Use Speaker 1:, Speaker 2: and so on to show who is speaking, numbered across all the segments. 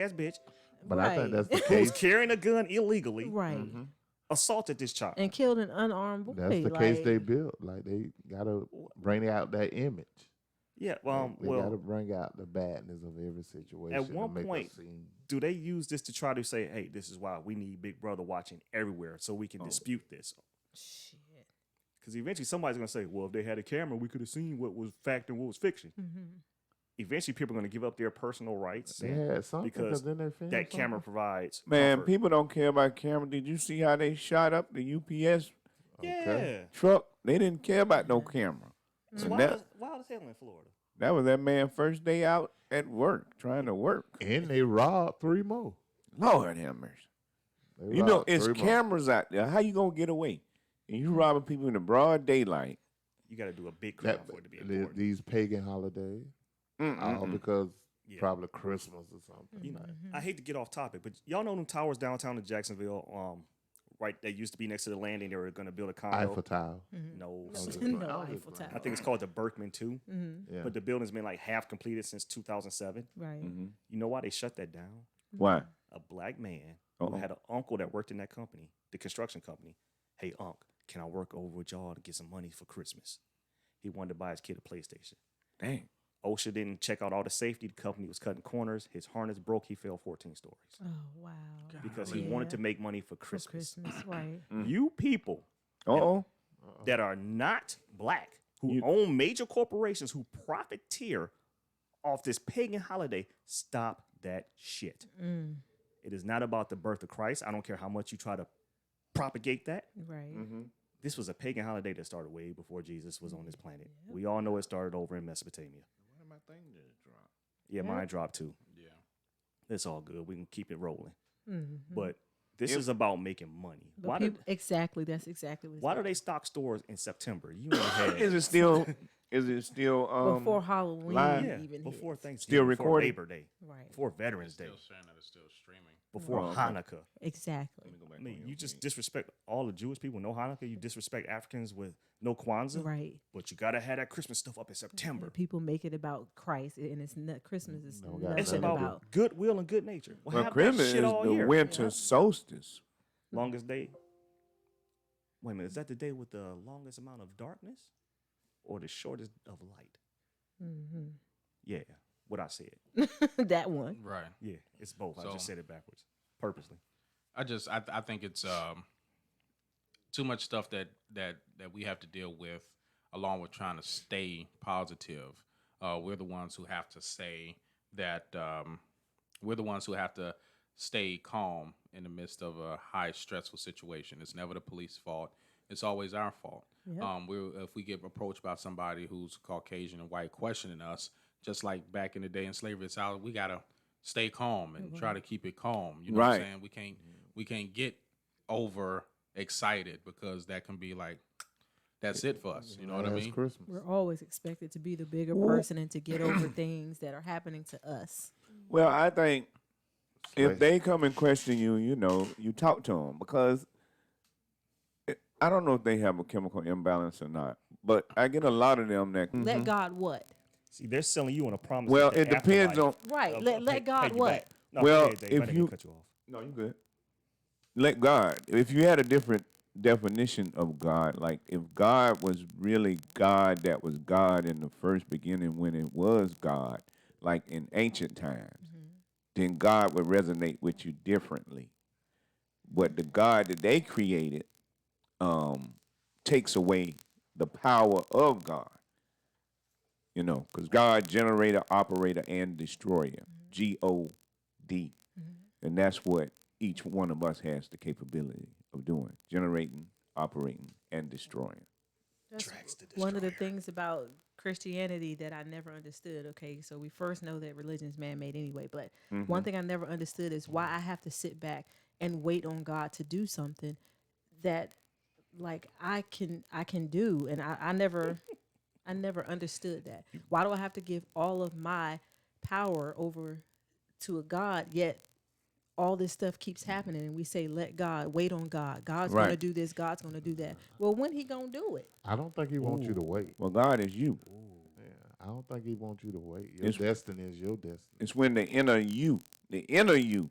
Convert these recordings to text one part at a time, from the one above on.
Speaker 1: ass bitch
Speaker 2: But I think that's the
Speaker 1: who's
Speaker 2: case.
Speaker 1: carrying a gun illegally,
Speaker 3: right,
Speaker 1: assaulted this child.
Speaker 3: and killed an unarmed boy.
Speaker 2: That's the case they built. Like they gotta bring out that image.
Speaker 1: Yeah,
Speaker 2: They gotta
Speaker 1: well,
Speaker 2: bring out the badness of every situation.
Speaker 1: at one
Speaker 2: to make
Speaker 1: point,
Speaker 2: us seem.
Speaker 1: do they use this to try to say, hey, this is why we need Big Brother watching everywhere so we can dispute this?
Speaker 3: Shit.
Speaker 1: Because eventually somebody's going to say, well, if they had a camera, we could have seen what was fact and what was fiction. Eventually, people are going to give up their personal rights
Speaker 2: They had something
Speaker 1: because
Speaker 2: then they filmed
Speaker 1: that camera
Speaker 2: something.
Speaker 1: provides
Speaker 4: Man,
Speaker 1: comfort.
Speaker 4: people don't care about camera. Did you see how they shot up the UPS
Speaker 1: Yeah.
Speaker 4: truck? They didn't care about no camera.
Speaker 1: It's
Speaker 4: And
Speaker 1: wild as hell in Florida.
Speaker 4: that was that man first day out at work, trying to work.
Speaker 2: And they robbed 3 more.
Speaker 4: Lord have mercy.
Speaker 2: They
Speaker 4: You know,
Speaker 2: robbed
Speaker 4: it's
Speaker 2: 3 more.
Speaker 4: cameras out there. How you gonna get away? And you robbing people in the broad daylight.
Speaker 1: You got to do a big crime
Speaker 2: That,
Speaker 1: for it to be important.
Speaker 2: these pagan holidays, all because probably Christmas or something.
Speaker 1: You know, I hate to get off topic, but y'all know them towers downtown in Jacksonville, right? They used to be next to the landing. They were going to build a condo.
Speaker 2: Eiffel Tower.
Speaker 1: No,
Speaker 3: No, Eiffel Tower.
Speaker 1: I think it's called the Berkman too.
Speaker 2: Yeah.
Speaker 1: But the building's been like half completed since 2007.
Speaker 3: Right.
Speaker 1: You know why they shut that down?
Speaker 4: Why?
Speaker 1: A black man who had an uncle that worked in that company, the construction company. Hey, Unc, can I work over with y'all to get some money for Christmas? He wanted to buy his kid a PlayStation.
Speaker 4: Dang.
Speaker 1: OSHA didn't check out all the safety. The company was cutting corners. His harness broke. He fell 14 stories
Speaker 3: Oh wow.
Speaker 1: because he wanted to make money for Christmas.
Speaker 3: Christmas, right?
Speaker 1: You people
Speaker 4: Uh-oh.
Speaker 1: that are not black, who own major corporations, who profiteer off this pagan holiday, stop that shit. It is not about the birth of Christ. I don't care how much you try to propagate that.
Speaker 3: Right.
Speaker 1: This was a pagan holiday that started way before Jesus was on this planet. We all know it started over in Mesopotamia.
Speaker 4: Why my thing just dropped?
Speaker 1: Yeah, mine dropped too.
Speaker 5: Yeah.
Speaker 1: It's all good. We can keep it rolling. But this is about making money.
Speaker 3: But exactly. That's exactly what it's
Speaker 1: Why do
Speaker 3: about.
Speaker 1: they stock stores in September? You ain't had
Speaker 4: Is it still? Is it still?
Speaker 3: Before Halloween
Speaker 4: live?
Speaker 1: yeah,
Speaker 3: even
Speaker 1: before
Speaker 3: hits.
Speaker 1: Thanksgiving,
Speaker 4: Still
Speaker 1: before
Speaker 4: recording?
Speaker 1: Labor Day,
Speaker 3: Right.
Speaker 1: before Veterans Day,
Speaker 5: Still saying that it's still streaming.
Speaker 1: before Hanukkah.
Speaker 3: Exactly.
Speaker 1: I mean, you just disrespect all the Jewish people. No Hanukkah. You disrespect Africans with no Kwanzaa.
Speaker 3: Right.
Speaker 1: But you gotta have that Christmas stuff up in September.
Speaker 3: People make it about Christ, and it's not Christmas. Is
Speaker 1: It's
Speaker 3: nothing
Speaker 1: about,
Speaker 3: about.
Speaker 1: goodwill and good nature.
Speaker 4: Well,
Speaker 1: have that
Speaker 4: Christmas
Speaker 1: shit
Speaker 4: is
Speaker 1: all
Speaker 4: the
Speaker 1: year.
Speaker 4: winter solstice.
Speaker 1: Longest day. Wait a minute. Is that the day with the longest amount of darkness, or the shortest of light? Yeah, what I said.
Speaker 3: That one.
Speaker 5: Right.
Speaker 1: Yeah, it's both. I
Speaker 5: So-
Speaker 1: just said it backwards, purposely.
Speaker 5: I think it's too much stuff that we have to deal with, along with trying to stay positive. We're the ones who have to say that we're the ones who have to stay calm in the midst of a high stressful situation. It's never the police's fault. It's always our fault. If we get approached by somebody who's Caucasian and white questioning us, just like back in the day in slavery, it's out. We gotta stay calm and try to keep it calm. You know what I'm saying? We can't get over excited because that can be like that's it for us. You know what I mean?
Speaker 2: Christmas.
Speaker 3: We're always expected to be the bigger person and to get over things that are happening to us.
Speaker 4: Well, I think if they come and question you, you know, you talk to them because I don't know if they have a chemical imbalance or not, but I get a lot of them that.
Speaker 3: Let God what?
Speaker 1: See, they're selling you on a promise.
Speaker 4: Well,
Speaker 1: of the
Speaker 4: it depends
Speaker 1: afterlife.
Speaker 4: on.
Speaker 3: Right. Let God
Speaker 1: you
Speaker 3: what?
Speaker 1: back. No,
Speaker 4: Well,
Speaker 1: go ahead, Dave. I
Speaker 4: if
Speaker 1: didn't
Speaker 4: you-
Speaker 1: cut you off.
Speaker 4: No, you good. Let God. If you had a different definition of God, like if God was really God, that was God in the first beginning when it was God, like in ancient times, then God would resonate with you differently. But the God that they created takes away the power of God. You know, because God, generator, operator, and destroyer, G-O-D. And that's what each one of us has the capability of doing, generating, operating, and destroying.
Speaker 3: That's one of the things about Christianity that I never understood. Okay, so we first know that religion is man-made anyway, but one thing I never understood is why I have to sit back and wait on God to do something that, like, I can do, and I never understood that. Why do I have to give all of my power over to a God, yet all this stuff keeps happening, and we say, let God, wait on God. God's going to do this. God's going to do that. Well, when he going to do it?
Speaker 2: I don't think he wants you to wait.
Speaker 4: Well, God is you.
Speaker 2: I don't think he wants you to wait. Your
Speaker 4: It's-
Speaker 2: destiny is your destiny.
Speaker 4: It's when the inner you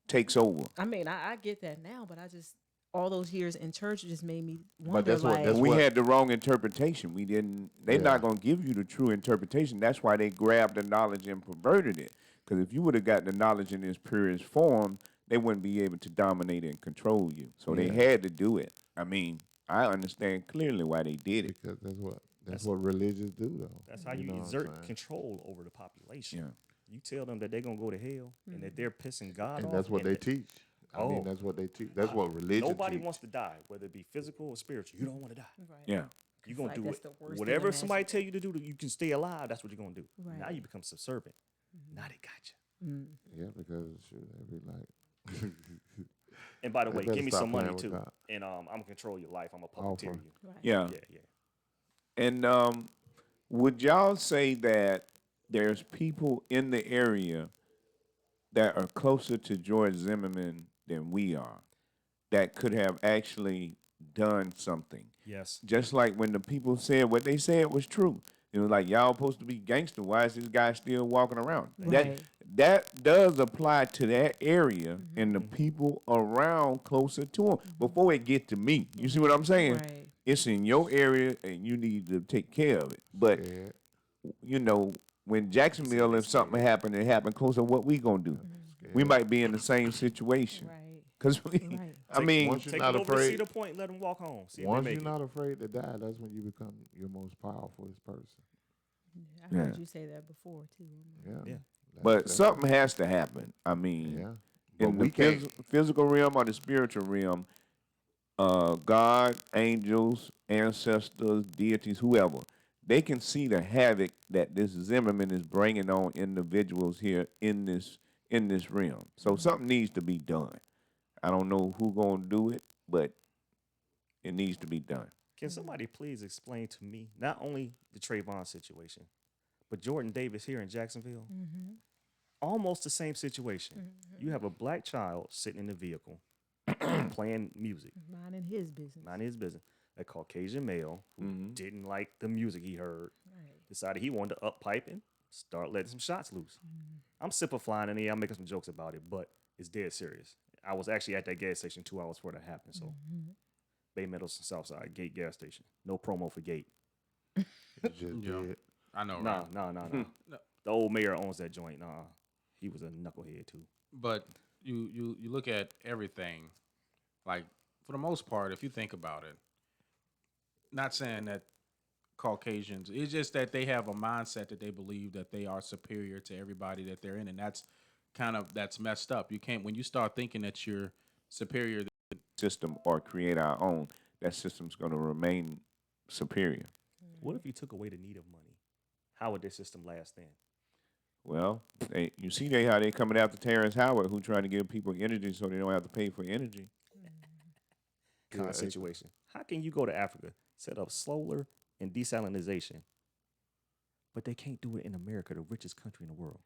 Speaker 4: takes over.
Speaker 3: I mean, I get that now, but I just all those years in church just made me
Speaker 2: But
Speaker 3: wonder.
Speaker 2: that's what-
Speaker 3: Like,
Speaker 2: that's
Speaker 4: We
Speaker 2: what-
Speaker 4: had the wrong interpretation. We didn't. They're
Speaker 2: Yeah.
Speaker 4: not going to give you the true interpretation. That's why they grabbed the knowledge and perverted it. Because if you would have got the knowledge in its purest form, they wouldn't be able to dominate and control you. So they
Speaker 2: Yeah.
Speaker 4: had to do it. I mean, I understand clearly why they did it.
Speaker 2: Because that's what religions do, though.
Speaker 1: That's how you
Speaker 2: know what I'm
Speaker 1: exert
Speaker 2: saying?
Speaker 1: control over the population.
Speaker 4: Yeah.
Speaker 1: You tell them that they're gonna go to hell and that they're pissing God
Speaker 2: And
Speaker 1: off.
Speaker 2: that's what
Speaker 1: and
Speaker 2: they
Speaker 1: that-
Speaker 2: teach. I mean,
Speaker 1: Oh.
Speaker 2: that's what they teach. That's what religion
Speaker 1: Nobody
Speaker 2: teach.
Speaker 1: wants to die, whether it be physical or spiritual. You don't want to die.
Speaker 3: right.
Speaker 4: Yeah.
Speaker 1: You're gonna
Speaker 3: like
Speaker 1: do
Speaker 3: that's
Speaker 1: it.
Speaker 3: the worst thing
Speaker 1: Whatever somebody
Speaker 3: imaginable.
Speaker 1: tell you to do, you can stay alive. That's what you're gonna do. Now
Speaker 3: Right.
Speaker 1: you become subservient. Now they got you.
Speaker 2: Yeah, because shoot, they be like,
Speaker 1: And by the
Speaker 2: They
Speaker 1: way,
Speaker 2: better
Speaker 1: give me
Speaker 2: stop
Speaker 1: some money
Speaker 2: playing with
Speaker 1: too,
Speaker 2: God.
Speaker 1: and I'm gonna control your life. I'm a
Speaker 2: Offer.
Speaker 1: puppeteer you.
Speaker 3: Right.
Speaker 4: Yeah.
Speaker 1: Yeah, yeah.
Speaker 4: And would y'all say that there's people in the area that are closer to George Zimmerman than we are that could have actually done something?
Speaker 1: Yes.
Speaker 4: Just like when the people said what they said was true. It was like, y'all supposed to be gangster. Why is this guy still walking around?
Speaker 3: Right.
Speaker 4: That does apply to that area and the people around closer to him before it get to me. You see what I'm saying?
Speaker 3: Right.
Speaker 4: It's in your area and you need to take care of it. But
Speaker 2: yeah,
Speaker 4: you know, when Jacksonville, if something happened, it happened closer, what we gonna do? We might be in the same situation.
Speaker 3: Right.
Speaker 4: Cause we,
Speaker 3: Right.
Speaker 4: I mean,
Speaker 2: once you're
Speaker 1: Take
Speaker 2: not
Speaker 1: them over to
Speaker 2: afraid,
Speaker 1: Cedar Point and let them walk home. See if
Speaker 2: once
Speaker 1: they
Speaker 2: you're
Speaker 1: make it.
Speaker 2: not afraid to die, that's when you become your most powerful person.
Speaker 3: I heard
Speaker 4: Yeah.
Speaker 3: you say that before too.
Speaker 2: Yeah.
Speaker 1: Yeah.
Speaker 4: but something has to happen. I mean,
Speaker 2: Yeah. But
Speaker 4: in
Speaker 2: we
Speaker 4: the
Speaker 2: can't.
Speaker 4: physical realm or the spiritual realm, God, angels, ancestors, deities, whoever, they can see the havoc that this Zimmerman is bringing on individuals here in this realm. So something needs to be done. I don't know who gonna do it, but it needs to be done.
Speaker 1: Can somebody please explain to me not only the Trayvon situation, but Jordan Davis here in Jacksonville? Almost the same situation. You have a black child sitting in the vehicle playing music,
Speaker 3: Minding his business.
Speaker 1: not his business. A Caucasian male who
Speaker 4: Mm-hmm.
Speaker 1: didn't like the music he heard
Speaker 3: Right.
Speaker 1: decided he wanted to up pipe and start letting some shots loose. I'm simplifying in here. I'm making some jokes about it, but it's dead serious. I was actually at that gas station 2 hours before that happened. So, Bay Meadows, Southside, Gate gas station. No promo for Gate.
Speaker 2: You just
Speaker 5: Yeah.
Speaker 2: did.
Speaker 5: I know,
Speaker 1: Nah,
Speaker 5: right?
Speaker 1: nah.
Speaker 5: No.
Speaker 1: The old mayor owns that joint. Nah, he was a knucklehead too.
Speaker 5: But you look at everything, like for the most part, if you think about it, not saying that Caucasians, it's just that they have a mindset that they believe that they are superior to everybody that they're in, and that's that's messed up. You can't when you start thinking that you're superior.
Speaker 4: System or create our own, that system's gonna remain superior.
Speaker 1: What if you took away the need of money? How would this system last then?
Speaker 4: Well, you see how they coming after Terrence Howard, who trying to give people energy so they don't have to pay for energy.
Speaker 1: Kind of situation. How can you go to Africa, set up solar and desalinization, but they can't do it in America, the richest country in the world?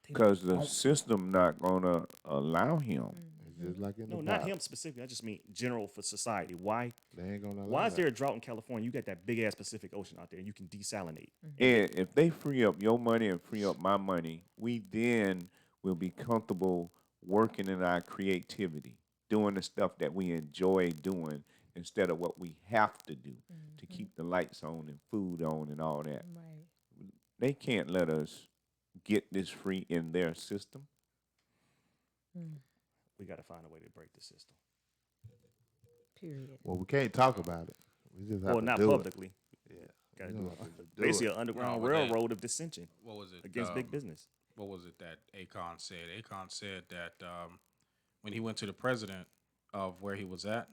Speaker 4: Because the system not gonna allow him.
Speaker 2: It's just like in the
Speaker 1: No, not
Speaker 2: Bible.
Speaker 1: him specifically. I just mean general for society. Why?
Speaker 2: They ain't gonna allow
Speaker 1: Why is
Speaker 2: that.
Speaker 1: there a drought in California? You got that big ass Pacific Ocean out there, and you can desalinate.
Speaker 4: And if they free up your money and free up my money, we then will be comfortable working in our creativity, doing the stuff that we enjoy doing instead of what we have to do to keep the lights on and food on and all that.
Speaker 3: Right.
Speaker 4: They can't let us get this free in their system.
Speaker 1: We got to find a way to break the system.
Speaker 3: Period.
Speaker 2: Well, we can't talk about it. We just have
Speaker 1: Well,
Speaker 2: to
Speaker 1: not
Speaker 2: do
Speaker 1: publicly.
Speaker 2: it. Yeah.
Speaker 1: Got to
Speaker 2: We
Speaker 1: do
Speaker 2: gonna have
Speaker 1: it.
Speaker 2: to do
Speaker 1: Basically,
Speaker 2: it.
Speaker 1: an underground
Speaker 5: Well, but they-
Speaker 1: railroad of dissension
Speaker 5: What was it
Speaker 1: against big business.
Speaker 5: What was it that Akon said? Akon said that when he went to the president of where he was at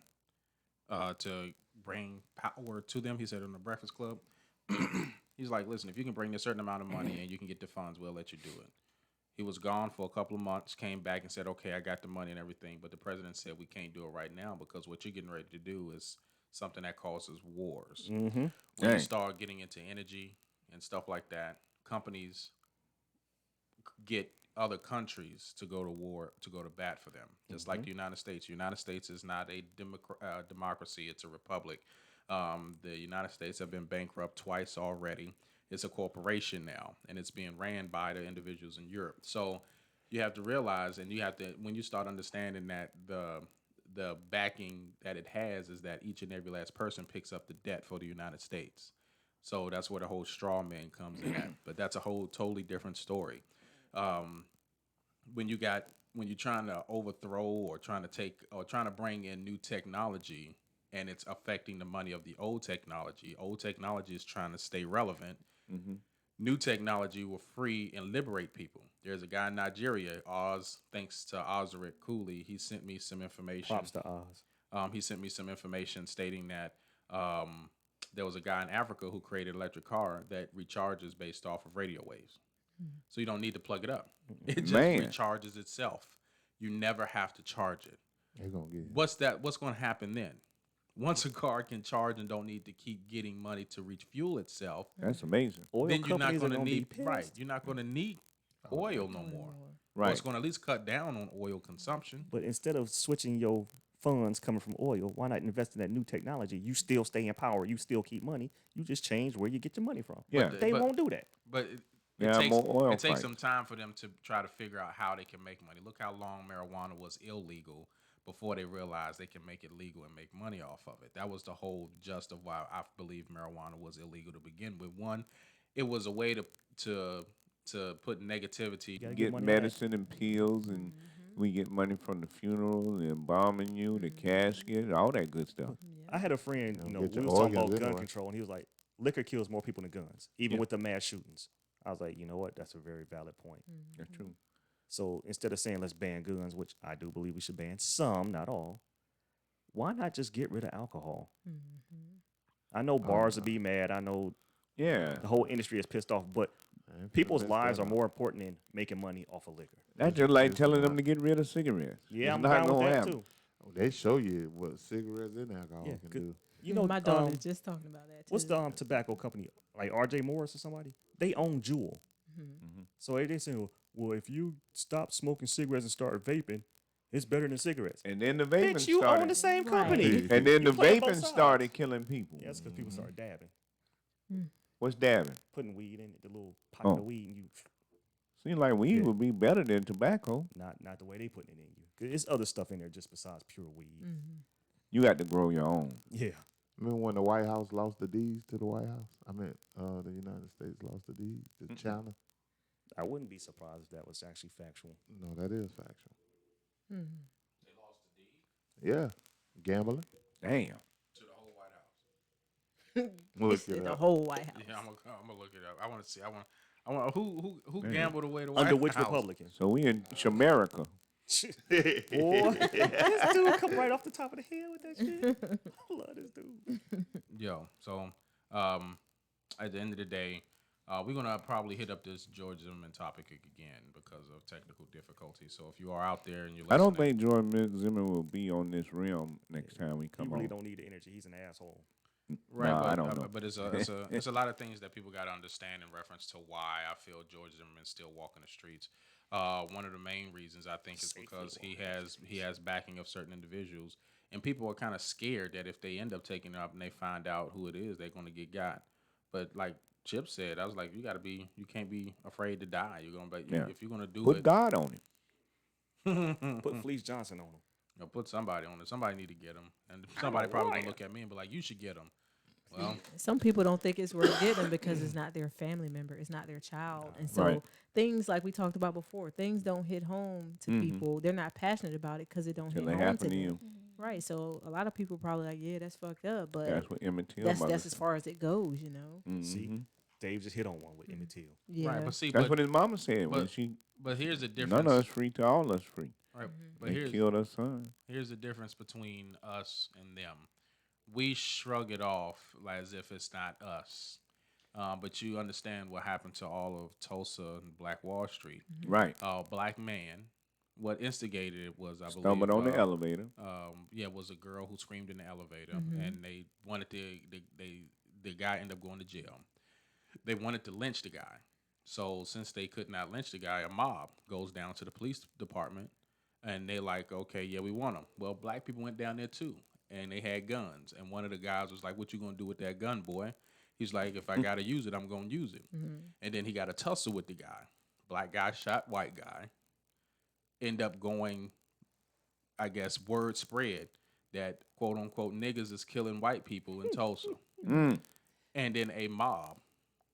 Speaker 5: to bring power to them, he said on the Breakfast Club, he's like, listen, if you can bring a certain amount of money and you can get the funds, we'll let you do it. He was gone for a couple of months, came back and said, okay, I got the money and everything. But the president said, we can't do it right now because what you're getting ready to do is something that causes wars.
Speaker 1: Mm-hmm.
Speaker 5: When
Speaker 4: Dang.
Speaker 5: you start getting into energy and stuff like that, companies get other countries to go to war, to go to bat for them, just like the United States. The United States is not a democracy, it's a republic. The United States have been bankrupt twice already, It's a corporation now, and it's being ran by the individuals in Europe. So you have to realize, and you have to, when you start understanding that the backing that it has is that each and every last person picks up the debt for the United States. So that's where the whole straw man comes in at. But that's a whole totally different story. Um, when you're trying to overthrow or trying to bring in new technology and it's affecting the money of the old technology. Old technology is trying to stay relevant. New technology will free and liberate people. There's a guy in Nigeria, Oz, thanks to Osric Cooley, he sent me some information.
Speaker 1: Props to Oz.
Speaker 5: He sent me some information stating that there was a guy in Africa who created an electric car that recharges based off of radio waves. So you don't need to plug it up. It just recharges itself. You never have to charge it.
Speaker 2: They're gonna get
Speaker 5: What's going to happen then? Once a car can charge and don't need to keep getting money to refuel itself,
Speaker 4: That's amazing.
Speaker 1: Oil
Speaker 5: then you're not
Speaker 1: companies are
Speaker 5: going to
Speaker 1: gonna be
Speaker 5: need
Speaker 1: pissed.
Speaker 5: You're not going to need oil no more.
Speaker 4: Right.
Speaker 5: Or it's going to at least cut down on oil consumption.
Speaker 1: But instead of switching your funds coming from oil, why not invest in that new technology? You still stay in power. You still keep money. You just change where you get your money from.
Speaker 4: Yeah.
Speaker 1: They won't do that.
Speaker 5: But
Speaker 4: More
Speaker 5: it takes
Speaker 4: oil
Speaker 5: some time for them to try to figure out how they can make money. Look how long marijuana was illegal before they realized they can make it legal and make money off of it. That was the whole gist of why I believe marijuana was illegal to begin with. One, it was a way to put negativity.
Speaker 1: Gotta
Speaker 4: Get
Speaker 1: money
Speaker 4: medicine and pills, and we get money from the funeral, the embalming you, the casket, all that good stuff.
Speaker 1: I had a friend,
Speaker 2: You
Speaker 1: you
Speaker 2: know,
Speaker 1: know,
Speaker 2: get
Speaker 1: we
Speaker 2: your
Speaker 1: was talking
Speaker 2: organs
Speaker 1: about gun
Speaker 2: anyway.
Speaker 1: control, and he was like, liquor kills more people than guns, even with the mass shootings. I was like, you know what? That's a very valid point.
Speaker 4: That's true.
Speaker 1: So instead of saying let's ban guns, which I do believe we should ban some, not all, why not just get rid of alcohol? I know bars would be mad. I know
Speaker 4: Yeah.
Speaker 1: the whole industry is pissed off, but people's lives are more important than making money off of liquor.
Speaker 4: That's just like telling them to get rid of cigarettes.
Speaker 1: Yeah,
Speaker 4: It's
Speaker 1: I'm
Speaker 4: not
Speaker 1: down with
Speaker 4: gonna
Speaker 1: that
Speaker 4: happen.
Speaker 1: too.
Speaker 2: They show you what cigarettes and alcohol
Speaker 1: Yeah,
Speaker 2: can
Speaker 1: good.
Speaker 2: do.
Speaker 1: You know,
Speaker 3: my daughter just talking about that.
Speaker 1: what's
Speaker 3: too.
Speaker 1: the tobacco company, like R.J. Morris or somebody? They own Juul. So they say, well, if you stop smoking cigarettes and start vaping, it's better than cigarettes.
Speaker 4: And then the vaping
Speaker 1: Bitch, you
Speaker 4: started.
Speaker 1: own the same
Speaker 3: Right.
Speaker 1: company.
Speaker 4: And then the
Speaker 1: You play both
Speaker 4: vaping
Speaker 1: sides.
Speaker 4: started killing people.
Speaker 1: Yeah, that's because people started dabbing,
Speaker 4: What's dabbing?
Speaker 1: putting weed in it, the little pocket of weed, and you
Speaker 4: Seems like weed would be better than tobacco.
Speaker 1: not the way they putting it in you. 'Cause there's other stuff in there just besides pure weed.
Speaker 4: You got to grow your own.
Speaker 1: Yeah.
Speaker 2: Remember when the White House lost the deeds to the White House? I mean, the United States lost the deeds to China.
Speaker 1: I wouldn't be surprised if that was actually factual.
Speaker 2: No, that is factual. Yeah, gambling.
Speaker 4: Damn.
Speaker 5: To the whole White House.
Speaker 2: Look
Speaker 3: The
Speaker 2: it up.
Speaker 3: whole White House.
Speaker 5: Yeah, I'm gonna look it up. I want to see. I want who gambled away the White
Speaker 1: Under which
Speaker 5: House?
Speaker 1: Republican?
Speaker 4: So we in Shamerica.
Speaker 1: Boy, this dude come right off the top of the head with that shit. I love this dude.
Speaker 5: Yo, so at the end of the day, we're gonna probably hit up this George Zimmerman topic again because of technical difficulties. So if you are out there and you're listening,
Speaker 4: I don't think George Zimmerman will be on this realm next time we
Speaker 1: He
Speaker 4: come
Speaker 1: really
Speaker 4: on.
Speaker 1: don't need the energy. He's an asshole.
Speaker 5: right?
Speaker 4: Nah,
Speaker 5: but,
Speaker 4: I don't know.
Speaker 5: But it's a lot of things that people got to understand in reference to why I feel George Zimmerman's still walking the streets. One of the main reasons I think is because he has backing of certain individuals, and people are kind of scared that if they end up taking it up and they find out who it is, they're going to get got. But like Chip said, I was like, you can't be afraid to die. You're gonna be, if you're gonna do
Speaker 4: Put
Speaker 5: it,
Speaker 4: God on it.
Speaker 1: Put Fleece Johnson on him.
Speaker 5: you know, put somebody on it. Somebody need to get him, and somebody probably gonna look at me and be like, you should get him. Well,
Speaker 3: Some people don't think it's worth getting because it's not their family member, it's not their child, and so
Speaker 4: Right.
Speaker 3: things like we talked about before, things don't hit home to people. They're not passionate about it because it don't
Speaker 4: Till
Speaker 3: hit
Speaker 4: it
Speaker 3: home
Speaker 4: happen
Speaker 3: to
Speaker 4: to
Speaker 3: them.
Speaker 4: you.
Speaker 3: Right. So a lot of people probably like, yeah, that's fucked up, but
Speaker 4: That's what Emmett Till
Speaker 3: that's
Speaker 4: mother
Speaker 3: as
Speaker 4: said.
Speaker 3: far as it goes, you know.
Speaker 1: See, Dave just hit on one with Emmett Till.
Speaker 3: Yeah.
Speaker 5: right, but see,
Speaker 4: That's
Speaker 5: but,
Speaker 4: what his mama said when
Speaker 5: but-
Speaker 4: she
Speaker 5: but here's the difference.
Speaker 4: none of us free to all us free.
Speaker 5: Right, but
Speaker 4: They
Speaker 5: here's
Speaker 4: killed her son.
Speaker 5: here's the difference between us and them. We shrug it off as if it's not us. But you understand what happened to all of Tulsa and Black Wall Street.
Speaker 4: Right.
Speaker 5: Black man. What instigated it was, I believe,
Speaker 4: Stumbled on the elevator.
Speaker 5: was a girl who screamed in the elevator, and they wanted the guy ended up going to jail. They wanted to lynch the guy. So since they could not lynch the guy, a mob goes down to the police department, and they like, okay, yeah, we want him. Well, black people went down there too, and they had guns. And one of the guys was like, "What you gonna do with that gun, boy?" He's like, if I gotta use it, I'm gonna use it. And then he got a tussle with the guy. Black guy shot white guy. End up going, I guess, word spread that quote unquote niggas is killing white people in Tulsa.
Speaker 4: Mm.
Speaker 5: And then a mob,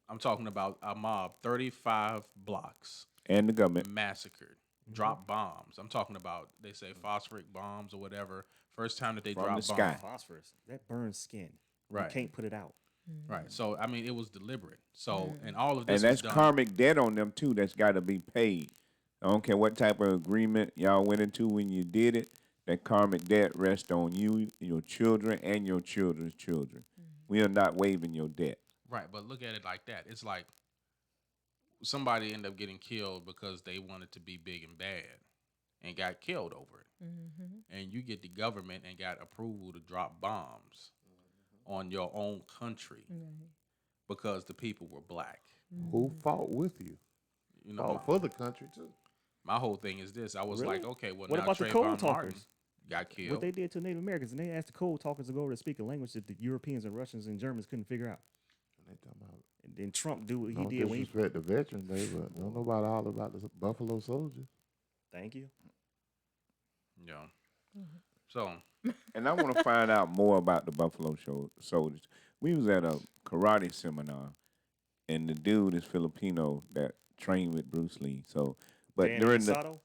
Speaker 5: I'm talking about a mob, 35 blocks,
Speaker 4: And the government.
Speaker 5: massacred, dropped bombs. I'm talking about, they say phosphoric bombs or whatever. First time that they
Speaker 4: From
Speaker 5: dropped
Speaker 4: the
Speaker 5: bombs.
Speaker 4: sky.
Speaker 1: Phosphorus that burns skin.
Speaker 5: Right.
Speaker 1: You can't put it out.
Speaker 5: Right. So, I mean, it was deliberate. So, and all of this
Speaker 4: And that's
Speaker 5: was done.
Speaker 4: karmic debt on them too. That's got to be paid. I don't care what type of agreement y'all went into when you did it. That karmic debt rests on you, your children, and your children's children. We are not waiving your debt.
Speaker 5: Right. But look at it like that. It's like somebody ended up getting killed because they wanted to be big and bad and got killed over it. And you get the government and got approval to drop bombs on your own country because the people were black.
Speaker 2: Who fought with you?
Speaker 5: You know,
Speaker 2: Fought for the country too.
Speaker 5: my whole thing is this. I was
Speaker 1: Really?
Speaker 5: like, okay, well,
Speaker 1: What
Speaker 5: now
Speaker 1: about the
Speaker 5: Trayvon
Speaker 1: code
Speaker 5: Martin
Speaker 1: talkers?
Speaker 5: got killed.
Speaker 1: What they did to Native Americans, and they asked the code talkers to go over to speak a language that the Europeans and Russians and Germans couldn't figure out.
Speaker 2: They talking about
Speaker 1: And then Trump do what he
Speaker 2: don't
Speaker 1: did when he.
Speaker 2: disrespect the Veteran Day, but don't nobody all about the Buffalo Soldiers.
Speaker 1: Thank you.
Speaker 5: Yeah. So,
Speaker 4: And I want to find out more about the Buffalo Soldiers. We was at a karate seminar, and the dude is Filipino that trained with Bruce Lee. So, but
Speaker 1: Dan
Speaker 4: during the,
Speaker 1: Sato?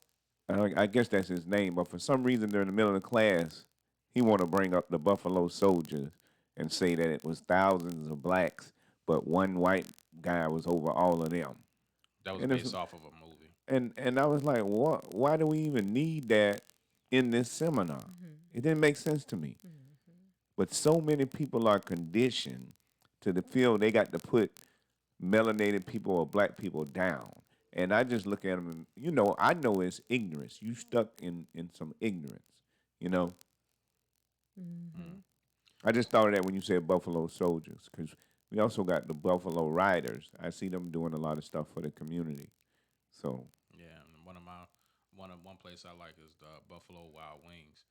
Speaker 4: I guess that's his name. But for some reason, during the middle of the class, he want to bring up the Buffalo Soldiers and say that it was thousands of blacks, but one white guy was over all of them.
Speaker 5: that was
Speaker 4: And it's-
Speaker 5: based off of a movie.
Speaker 4: And I was like, what? Why do we even need that in this seminar? It didn't make sense to me. But so many people are conditioned to the feel they got to put melanated people or black people down. And I just look at them and, I know it's ignorance. You stuck in some ignorance, I just thought of that when you said Buffalo Soldiers, because we also got the Buffalo Riders. I see them doing a lot of stuff for the community. So
Speaker 5: Yeah, and one place I like is the Buffalo Wild Wings.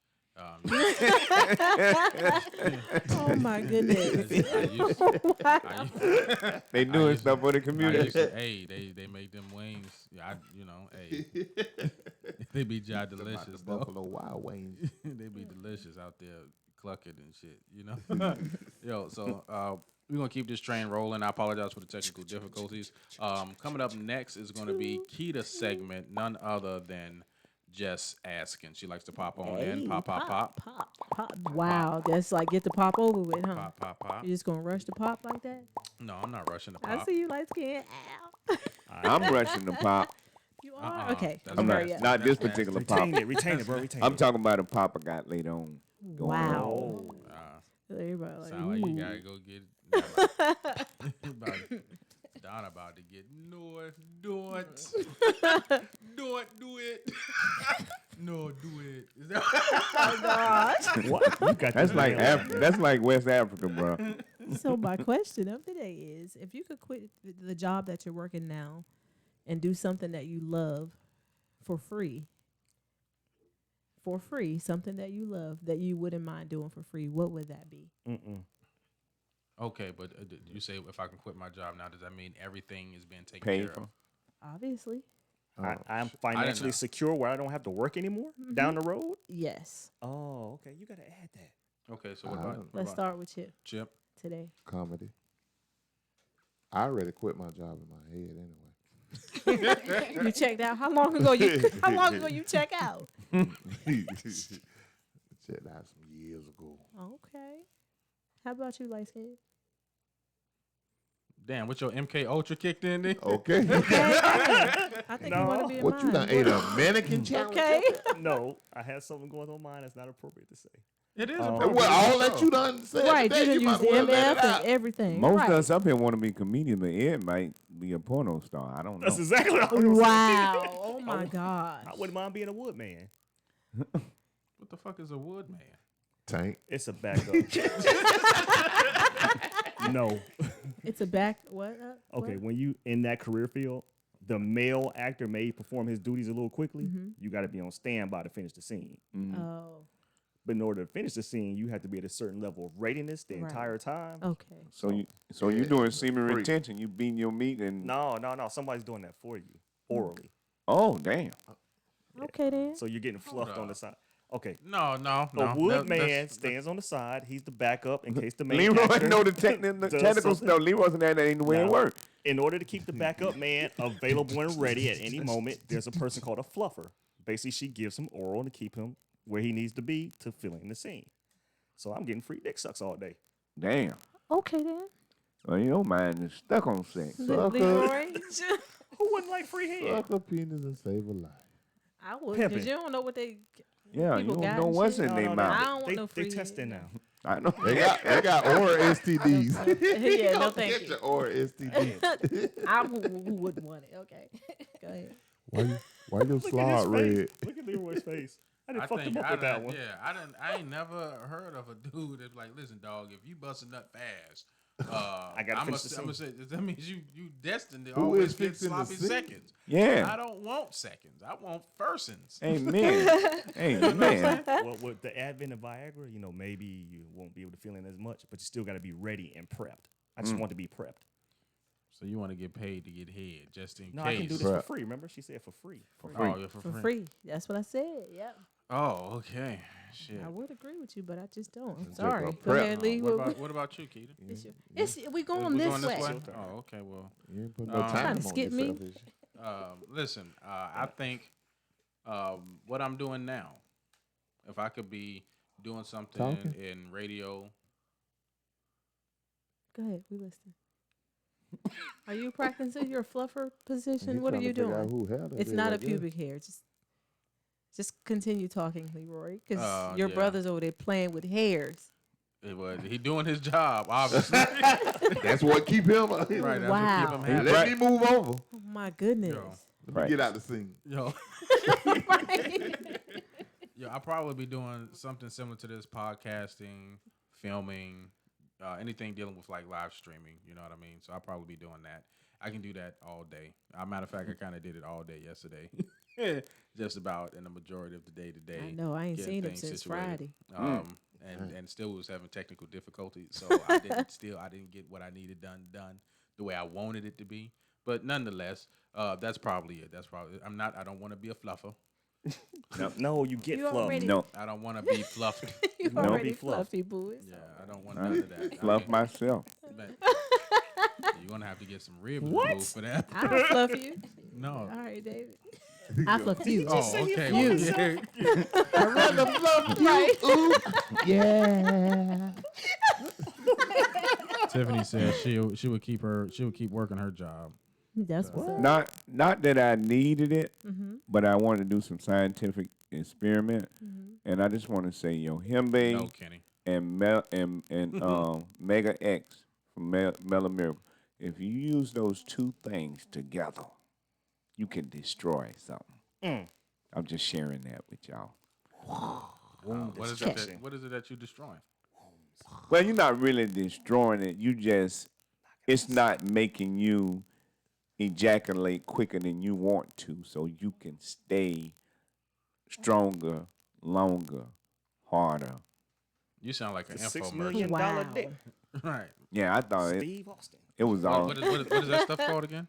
Speaker 3: Oh my goodness.
Speaker 4: they doing stuff for the
Speaker 5: I
Speaker 4: community.
Speaker 5: used to, hey, they make them wings. Yeah, hey, they be
Speaker 2: Talking about
Speaker 5: delicious
Speaker 2: the
Speaker 5: though.
Speaker 2: Buffalo Wild Wings.
Speaker 5: They be delicious out there clucking and shit, Yo, so we're gonna keep this train rolling. I apologize for the technical difficulties. Coming up next is gonna be Keita's segment, none other than Jess Asking. She likes to pop on in, pop.
Speaker 3: Wow, that's like get the pop over with, huh?
Speaker 5: Pop.
Speaker 3: You just gonna rush the pop like that?
Speaker 5: No, I'm not rushing the
Speaker 3: I
Speaker 5: pop.
Speaker 3: see you light skin. Ow.
Speaker 4: I'm rushing the pop.
Speaker 3: You are okay.
Speaker 5: That's
Speaker 4: I'm
Speaker 3: Don't
Speaker 4: not,
Speaker 3: hurry up.
Speaker 4: not this
Speaker 5: That's
Speaker 4: particular pop.
Speaker 1: Retain it, bro. Retain
Speaker 4: I'm
Speaker 1: it.
Speaker 4: talking about a pop I got later on. going on.
Speaker 3: Wow. Everybody like,
Speaker 5: Sound like you
Speaker 3: ooh.
Speaker 5: gotta go get Don about to get do it. Do it. No, do it. Is that
Speaker 3: Oh gosh.
Speaker 1: What? You got
Speaker 4: That's
Speaker 1: this
Speaker 4: like
Speaker 1: nailed.
Speaker 4: that's like West Africa, bro.
Speaker 3: So my question of the day is, if you could quit the job that you're working now and do something that you love for free, something that you love that you wouldn't mind doing for free, what would that be?
Speaker 5: okay? But you say if I can quit my job now, does that mean everything is being taken
Speaker 4: Paid
Speaker 5: care
Speaker 4: for.
Speaker 5: of?
Speaker 3: Obviously,
Speaker 1: I'm
Speaker 5: know.
Speaker 1: financially secure where I don't have to work anymore down the road.
Speaker 3: yes.
Speaker 1: Oh, okay. You got to add that.
Speaker 5: Okay, so what about
Speaker 3: Let's start with Chip
Speaker 5: Chip?
Speaker 3: today.
Speaker 2: Comedy. I already quit my job in my head anyway.
Speaker 3: You checked out. How long ago you check out?
Speaker 2: Checked out some years ago.
Speaker 3: Okay. How about you, light skin?
Speaker 5: Damn, what your MK Ultra kicked in there?
Speaker 2: Okay.
Speaker 3: I think you want to be in
Speaker 2: What you
Speaker 3: mine.
Speaker 2: done ate a mannequin challenge?
Speaker 3: Okay.
Speaker 1: No, I have something going on mine that's not appropriate to say.
Speaker 5: It is
Speaker 1: Oh.
Speaker 5: appropriate.
Speaker 2: Well, all that you done said
Speaker 3: Right,
Speaker 2: today,
Speaker 3: you done
Speaker 2: might
Speaker 3: use the
Speaker 2: well let
Speaker 3: MF
Speaker 2: it
Speaker 3: and
Speaker 2: out.
Speaker 3: everything.
Speaker 4: Most
Speaker 3: right.
Speaker 4: of us up here want to be comedians, but Ed might be a porno star. I don't know.
Speaker 1: That's exactly what I was gonna say.
Speaker 3: Wow. Oh my gosh.
Speaker 1: I wouldn't mind being a woodman.
Speaker 5: What the fuck is a wood man?
Speaker 2: Tank.
Speaker 1: It's a backup. No.
Speaker 3: It's a back. What?
Speaker 1: Okay,
Speaker 3: What?
Speaker 1: when you in that career field, the male actor may perform his duties a little quickly. You got to be on standby to finish the scene.
Speaker 3: Oh.
Speaker 1: But in order to finish the scene, you have to be at a certain level of readiness the
Speaker 3: Right.
Speaker 1: entire time.
Speaker 3: Okay.
Speaker 4: So you doing
Speaker 2: it's a
Speaker 4: semen
Speaker 2: freak.
Speaker 4: retention? You beating your meat and
Speaker 1: No. Somebody's doing that for you orally.
Speaker 4: oh damn.
Speaker 3: Okay then.
Speaker 1: So you're getting fluffed on the
Speaker 5: up.
Speaker 1: side. Okay.
Speaker 5: No.
Speaker 1: The wood man
Speaker 5: that's-
Speaker 1: stands on the side. He's the backup in case the main
Speaker 4: Leroy
Speaker 1: actor
Speaker 4: know the
Speaker 1: does
Speaker 4: technical
Speaker 1: something.
Speaker 4: stuff. Leroy's that ain't the way it
Speaker 1: Now,
Speaker 4: works.
Speaker 1: In order to keep the backup man available and ready at any moment, there's a person called a fluffer. Basically, she gives him oral to keep him where he needs to be to fill in the scene. So I'm getting free dick sucks all day.
Speaker 4: Damn.
Speaker 3: Okay then.
Speaker 4: Well, your mind is stuck on sex.
Speaker 3: Leroy.
Speaker 1: Who wouldn't like free head?
Speaker 2: Suck a penis and save a life.
Speaker 3: I would,
Speaker 1: Pimpin'.
Speaker 3: because you don't know what they.
Speaker 4: Yeah, you
Speaker 3: people
Speaker 4: don't
Speaker 3: got
Speaker 4: know
Speaker 3: and
Speaker 4: what's
Speaker 3: shit.
Speaker 4: in their
Speaker 3: I
Speaker 4: mouth.
Speaker 3: don't want no free.
Speaker 1: They testing now.
Speaker 4: I know.
Speaker 2: They got oral STDs.
Speaker 3: Yeah, no
Speaker 2: Go
Speaker 3: thank
Speaker 2: get
Speaker 3: you.
Speaker 2: your oral STDs.
Speaker 3: I wouldn't want it. Okay, go ahead.
Speaker 2: Why your
Speaker 1: Look at
Speaker 2: slide
Speaker 1: his
Speaker 2: red?
Speaker 1: face. Look at Leroy's face. I didn't
Speaker 5: I
Speaker 1: fuck
Speaker 5: think
Speaker 1: him up with that one.
Speaker 5: Yeah, I ain't never heard of a dude that's like, listen, dog, if you bust a nut fast,
Speaker 1: I gotta finish the
Speaker 5: I'm gonna say that means you destined to
Speaker 2: Who
Speaker 5: always
Speaker 2: is
Speaker 5: get
Speaker 2: fixing the
Speaker 5: sloppy
Speaker 2: scene?
Speaker 5: seconds.
Speaker 4: Yeah.
Speaker 5: I don't want seconds. I want firstins.
Speaker 4: Amen. Amen.
Speaker 1: Well, with the advent of Viagra, maybe you won't be able to feel it as much, but you still got to be ready and prepped. I just want to be prepped.
Speaker 5: So you want to get paid to get head just in
Speaker 1: No,
Speaker 5: case.
Speaker 1: I can do this for free. Remember, she said for free.
Speaker 5: Oh, yeah,
Speaker 3: For free. That's what I said. Yep.
Speaker 5: Oh, okay. Shit.
Speaker 3: I would agree with you, but I just don't. I'm
Speaker 2: Just
Speaker 3: sorry.
Speaker 2: a
Speaker 3: Go
Speaker 2: prep.
Speaker 3: ahead, Lee.
Speaker 5: What about you, Keita?
Speaker 3: We going
Speaker 5: We
Speaker 3: this
Speaker 5: going
Speaker 3: way.
Speaker 5: this way? Oh, okay. Well,
Speaker 2: You ain't put no
Speaker 5: Um,
Speaker 2: time
Speaker 3: Trying
Speaker 2: on
Speaker 3: to skip me?
Speaker 2: yourself, is you?
Speaker 5: listen. I think what I'm doing now, if I could be doing something
Speaker 2: Talking?
Speaker 5: in radio.
Speaker 3: Go ahead. We listen. Are you practicing your fluffer position?
Speaker 2: He
Speaker 3: What are
Speaker 2: tryna
Speaker 3: you
Speaker 2: figure out
Speaker 3: doing?
Speaker 2: who hair that
Speaker 3: It's
Speaker 2: is,
Speaker 3: not
Speaker 2: I
Speaker 3: a
Speaker 2: guess.
Speaker 3: pubic hair. Just continue talking, Leroy, because your
Speaker 5: Yeah.
Speaker 3: brother's over there playing with hairs.
Speaker 5: He doing his job, obviously.
Speaker 2: That's what keep him.
Speaker 5: Right. That's
Speaker 3: Wow.
Speaker 5: what keep him happy.
Speaker 2: Let me move over.
Speaker 3: Oh my goodness.
Speaker 2: Let me
Speaker 4: Right.
Speaker 2: get out the scene.
Speaker 5: Yo.
Speaker 3: Right.
Speaker 5: Yeah, I'll probably be doing something similar to this: podcasting, filming, anything dealing with like live streaming. You know what I mean? So I'll probably be doing that. I can do that all day. Matter of fact, I kind of did it all day yesterday. Just about in the majority of the day today.
Speaker 3: I know. I ain't
Speaker 5: getting
Speaker 3: seen him
Speaker 5: things
Speaker 3: since
Speaker 5: situated.
Speaker 3: Friday.
Speaker 5: And still was having technical difficulties, so I didn't get what I needed done the way I wanted it to be. But nonetheless, that's probably it. I don't want to be a fluffer.
Speaker 1: No, you get
Speaker 3: You
Speaker 1: flubbed.
Speaker 3: already-
Speaker 4: No.
Speaker 5: I don't want to be fluffed.
Speaker 3: You
Speaker 1: No,
Speaker 3: already
Speaker 1: be fluffed.
Speaker 3: fluffy, boo. It's
Speaker 5: Yeah,
Speaker 3: all
Speaker 5: I don't want
Speaker 4: I
Speaker 5: none of that.
Speaker 4: Fluff myself.
Speaker 5: But you're gonna have to get some ribs
Speaker 1: What?
Speaker 5: removed for that.
Speaker 3: I'll fluff you.
Speaker 5: No.
Speaker 3: All right, David. I fluffed you.
Speaker 5: Oh, okay.
Speaker 3: You.
Speaker 5: Yeah.
Speaker 3: Right.
Speaker 2: Yeah.
Speaker 5: Tiffany said she would keep working her job.
Speaker 3: That's what's up.
Speaker 4: Not that I needed it,
Speaker 3: Mm-hmm.
Speaker 4: but I wanted to do some scientific experiment, and I just want to say, Hembe
Speaker 5: No, Kenny.
Speaker 4: and Mega X from Melamir, if you use those two things together, you can destroy something. I'm just sharing that with y'all.
Speaker 5: What is it that you're destroying?
Speaker 4: Well, you're not really destroying it. It's not making you ejaculate quicker than you want to, so you can stay stronger, longer, harder.
Speaker 5: You sound like an
Speaker 1: $6
Speaker 5: infomercial.
Speaker 1: million
Speaker 3: Wow.
Speaker 1: dick.
Speaker 5: Right.
Speaker 4: Yeah, I thought
Speaker 1: Steve Austin.
Speaker 4: it was all.
Speaker 5: What is that stuff called again?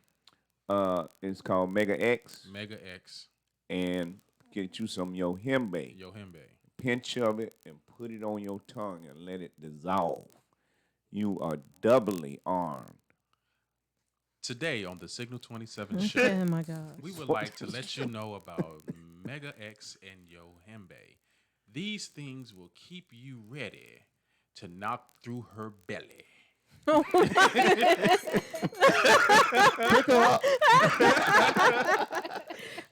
Speaker 4: It's called Mega X,
Speaker 5: Mega X
Speaker 4: and get you some Yohimbe.
Speaker 5: Yohimbe.
Speaker 4: Pinch of it and put it on your tongue and let it dissolve. You are doubly armed.
Speaker 5: Today on the Signal 27 show,
Speaker 3: Oh my God.
Speaker 5: we would like to let you know about Mega X and Yohimbe. These things will keep you ready to knock through her belly.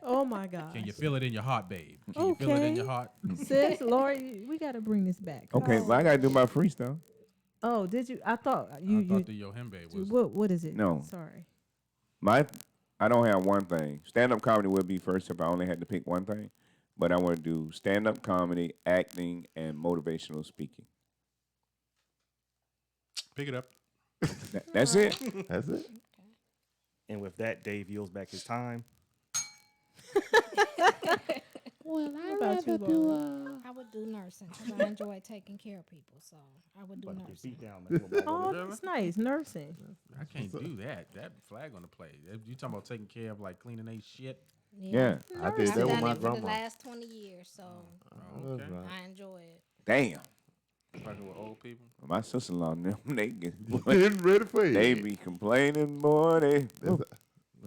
Speaker 3: Oh my God.
Speaker 5: Can you feel it in your heart, babe? Can you feel it in your
Speaker 3: Okay.
Speaker 5: heart?
Speaker 3: Sis, Lori, we got to bring this back.
Speaker 4: Okay,
Speaker 3: Oh.
Speaker 4: but I gotta do my freestyle.
Speaker 3: Oh, did you? I thought
Speaker 5: I
Speaker 3: you.
Speaker 5: thought the Yohimbe was.
Speaker 3: What is it?
Speaker 4: No.
Speaker 3: Sorry.
Speaker 4: I don't have one thing. Stand-up comedy would be first if I only had to pick one thing. But I want to do stand-up comedy, acting, and motivational speaking.
Speaker 5: Pick it up.
Speaker 4: That's it.
Speaker 2: That's it.
Speaker 1: And with that, Dave yields back his time.
Speaker 6: Well,
Speaker 3: What about you, Laura?
Speaker 6: I would do nursing because I enjoy taking care of people. So I would do
Speaker 1: About to get
Speaker 6: nursing.
Speaker 1: beat down. Man.
Speaker 3: Oh,
Speaker 5: Really?
Speaker 3: that's nice. Nursing.
Speaker 5: I can't do that. That flag on the play. You talking about taking care of like cleaning they shit?
Speaker 4: Yeah.
Speaker 2: I did
Speaker 6: I've
Speaker 2: that with
Speaker 6: done
Speaker 2: my
Speaker 6: it for the
Speaker 2: grandma.
Speaker 6: last 20 years, so
Speaker 5: Oh,
Speaker 2: That's
Speaker 5: okay.
Speaker 2: right.
Speaker 6: I enjoy it.
Speaker 4: Damn.
Speaker 5: Fucking with old people.
Speaker 4: My sister-in-law, them, they get,
Speaker 2: Getting ready for you.
Speaker 4: they be complaining more.
Speaker 2: No,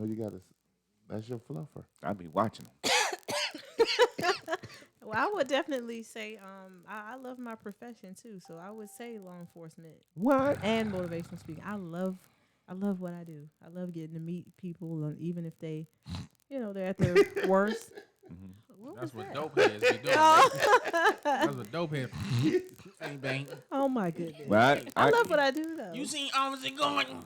Speaker 2: you gotta. That's your fluffer.
Speaker 4: I be watching them.
Speaker 3: Well, I would definitely say I love my profession too. So I would say law enforcement
Speaker 4: What?
Speaker 3: and motivational speaking. I love what I do. I love getting to meet people, and even if they, they're at their worst. What
Speaker 5: That's
Speaker 3: was
Speaker 5: what
Speaker 3: that?
Speaker 5: dope heads be doing. That's what dope heads. Bang bang.
Speaker 3: Oh my goodness.
Speaker 4: But
Speaker 3: I love what I do though.
Speaker 5: You seen Officer Gordon?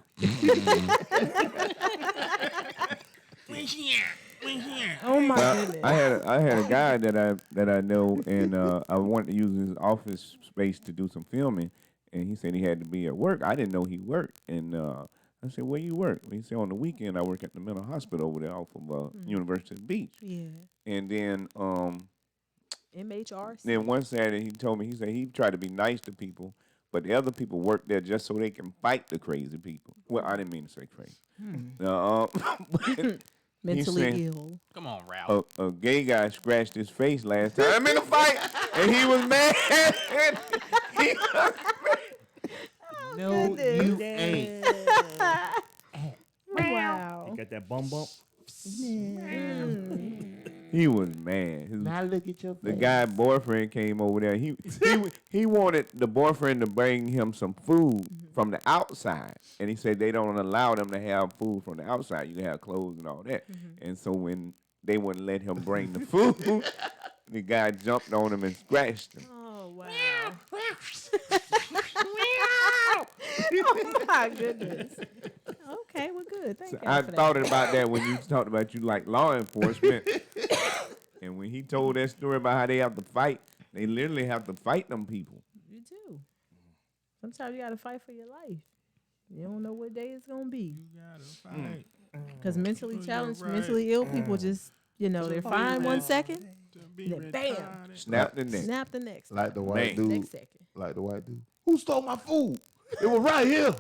Speaker 5: We here. We here.
Speaker 3: Oh my
Speaker 4: Well,
Speaker 3: goodness.
Speaker 4: I had a guy that I know, and I wanted to use his office space to do some filming, and he said he had to be at work. I didn't know he worked, and I said, "Where you work?" He said, "On the weekend I work at the mental hospital over there off of University Beach."
Speaker 3: Yeah.
Speaker 4: And then
Speaker 3: MHRC.
Speaker 4: then one Saturday he told me, he said he tried to be nice to people, but the other people work there just so they can fight the crazy people. Well, I didn't mean to say crazy. But
Speaker 3: Mentally
Speaker 4: said-
Speaker 3: ill.
Speaker 5: Come on, Ralph.
Speaker 4: a gay guy scratched his face last time in a fight, and he was mad. He was
Speaker 3: No,
Speaker 1: you ain't.
Speaker 3: Wow.
Speaker 1: Got that bum bump.
Speaker 4: He was mad.
Speaker 2: Now look at your face.
Speaker 4: The guy boyfriend came over there. He wanted the boyfriend to bring him some food from the outside, and he said they don't allow them to have food from the outside. You can have clothes and all that. And so when they wouldn't let him bring the food, the guy jumped on him and scratched him.
Speaker 3: Oh wow. Oh my goodness. Okay, well good. Thank
Speaker 4: So
Speaker 3: you.
Speaker 4: I thought about that when you talked about you like law enforcement, and when he told that story about how they have to fight, they literally have to fight them people.
Speaker 3: You do. Sometimes you gotta fight for your life. You don't know what day it's gonna be.
Speaker 5: You gotta fight.
Speaker 3: Because mentally
Speaker 5: For
Speaker 3: challenged,
Speaker 5: your
Speaker 3: mentally ill people just, they're fine 1 second,
Speaker 5: To be
Speaker 3: and then bam,
Speaker 5: retarded.
Speaker 4: Snap the neck.
Speaker 3: snap the next.
Speaker 2: Like the white
Speaker 4: Man.
Speaker 2: dude.
Speaker 3: Next second.
Speaker 2: Like the white dude. Who stole my food? It was right here.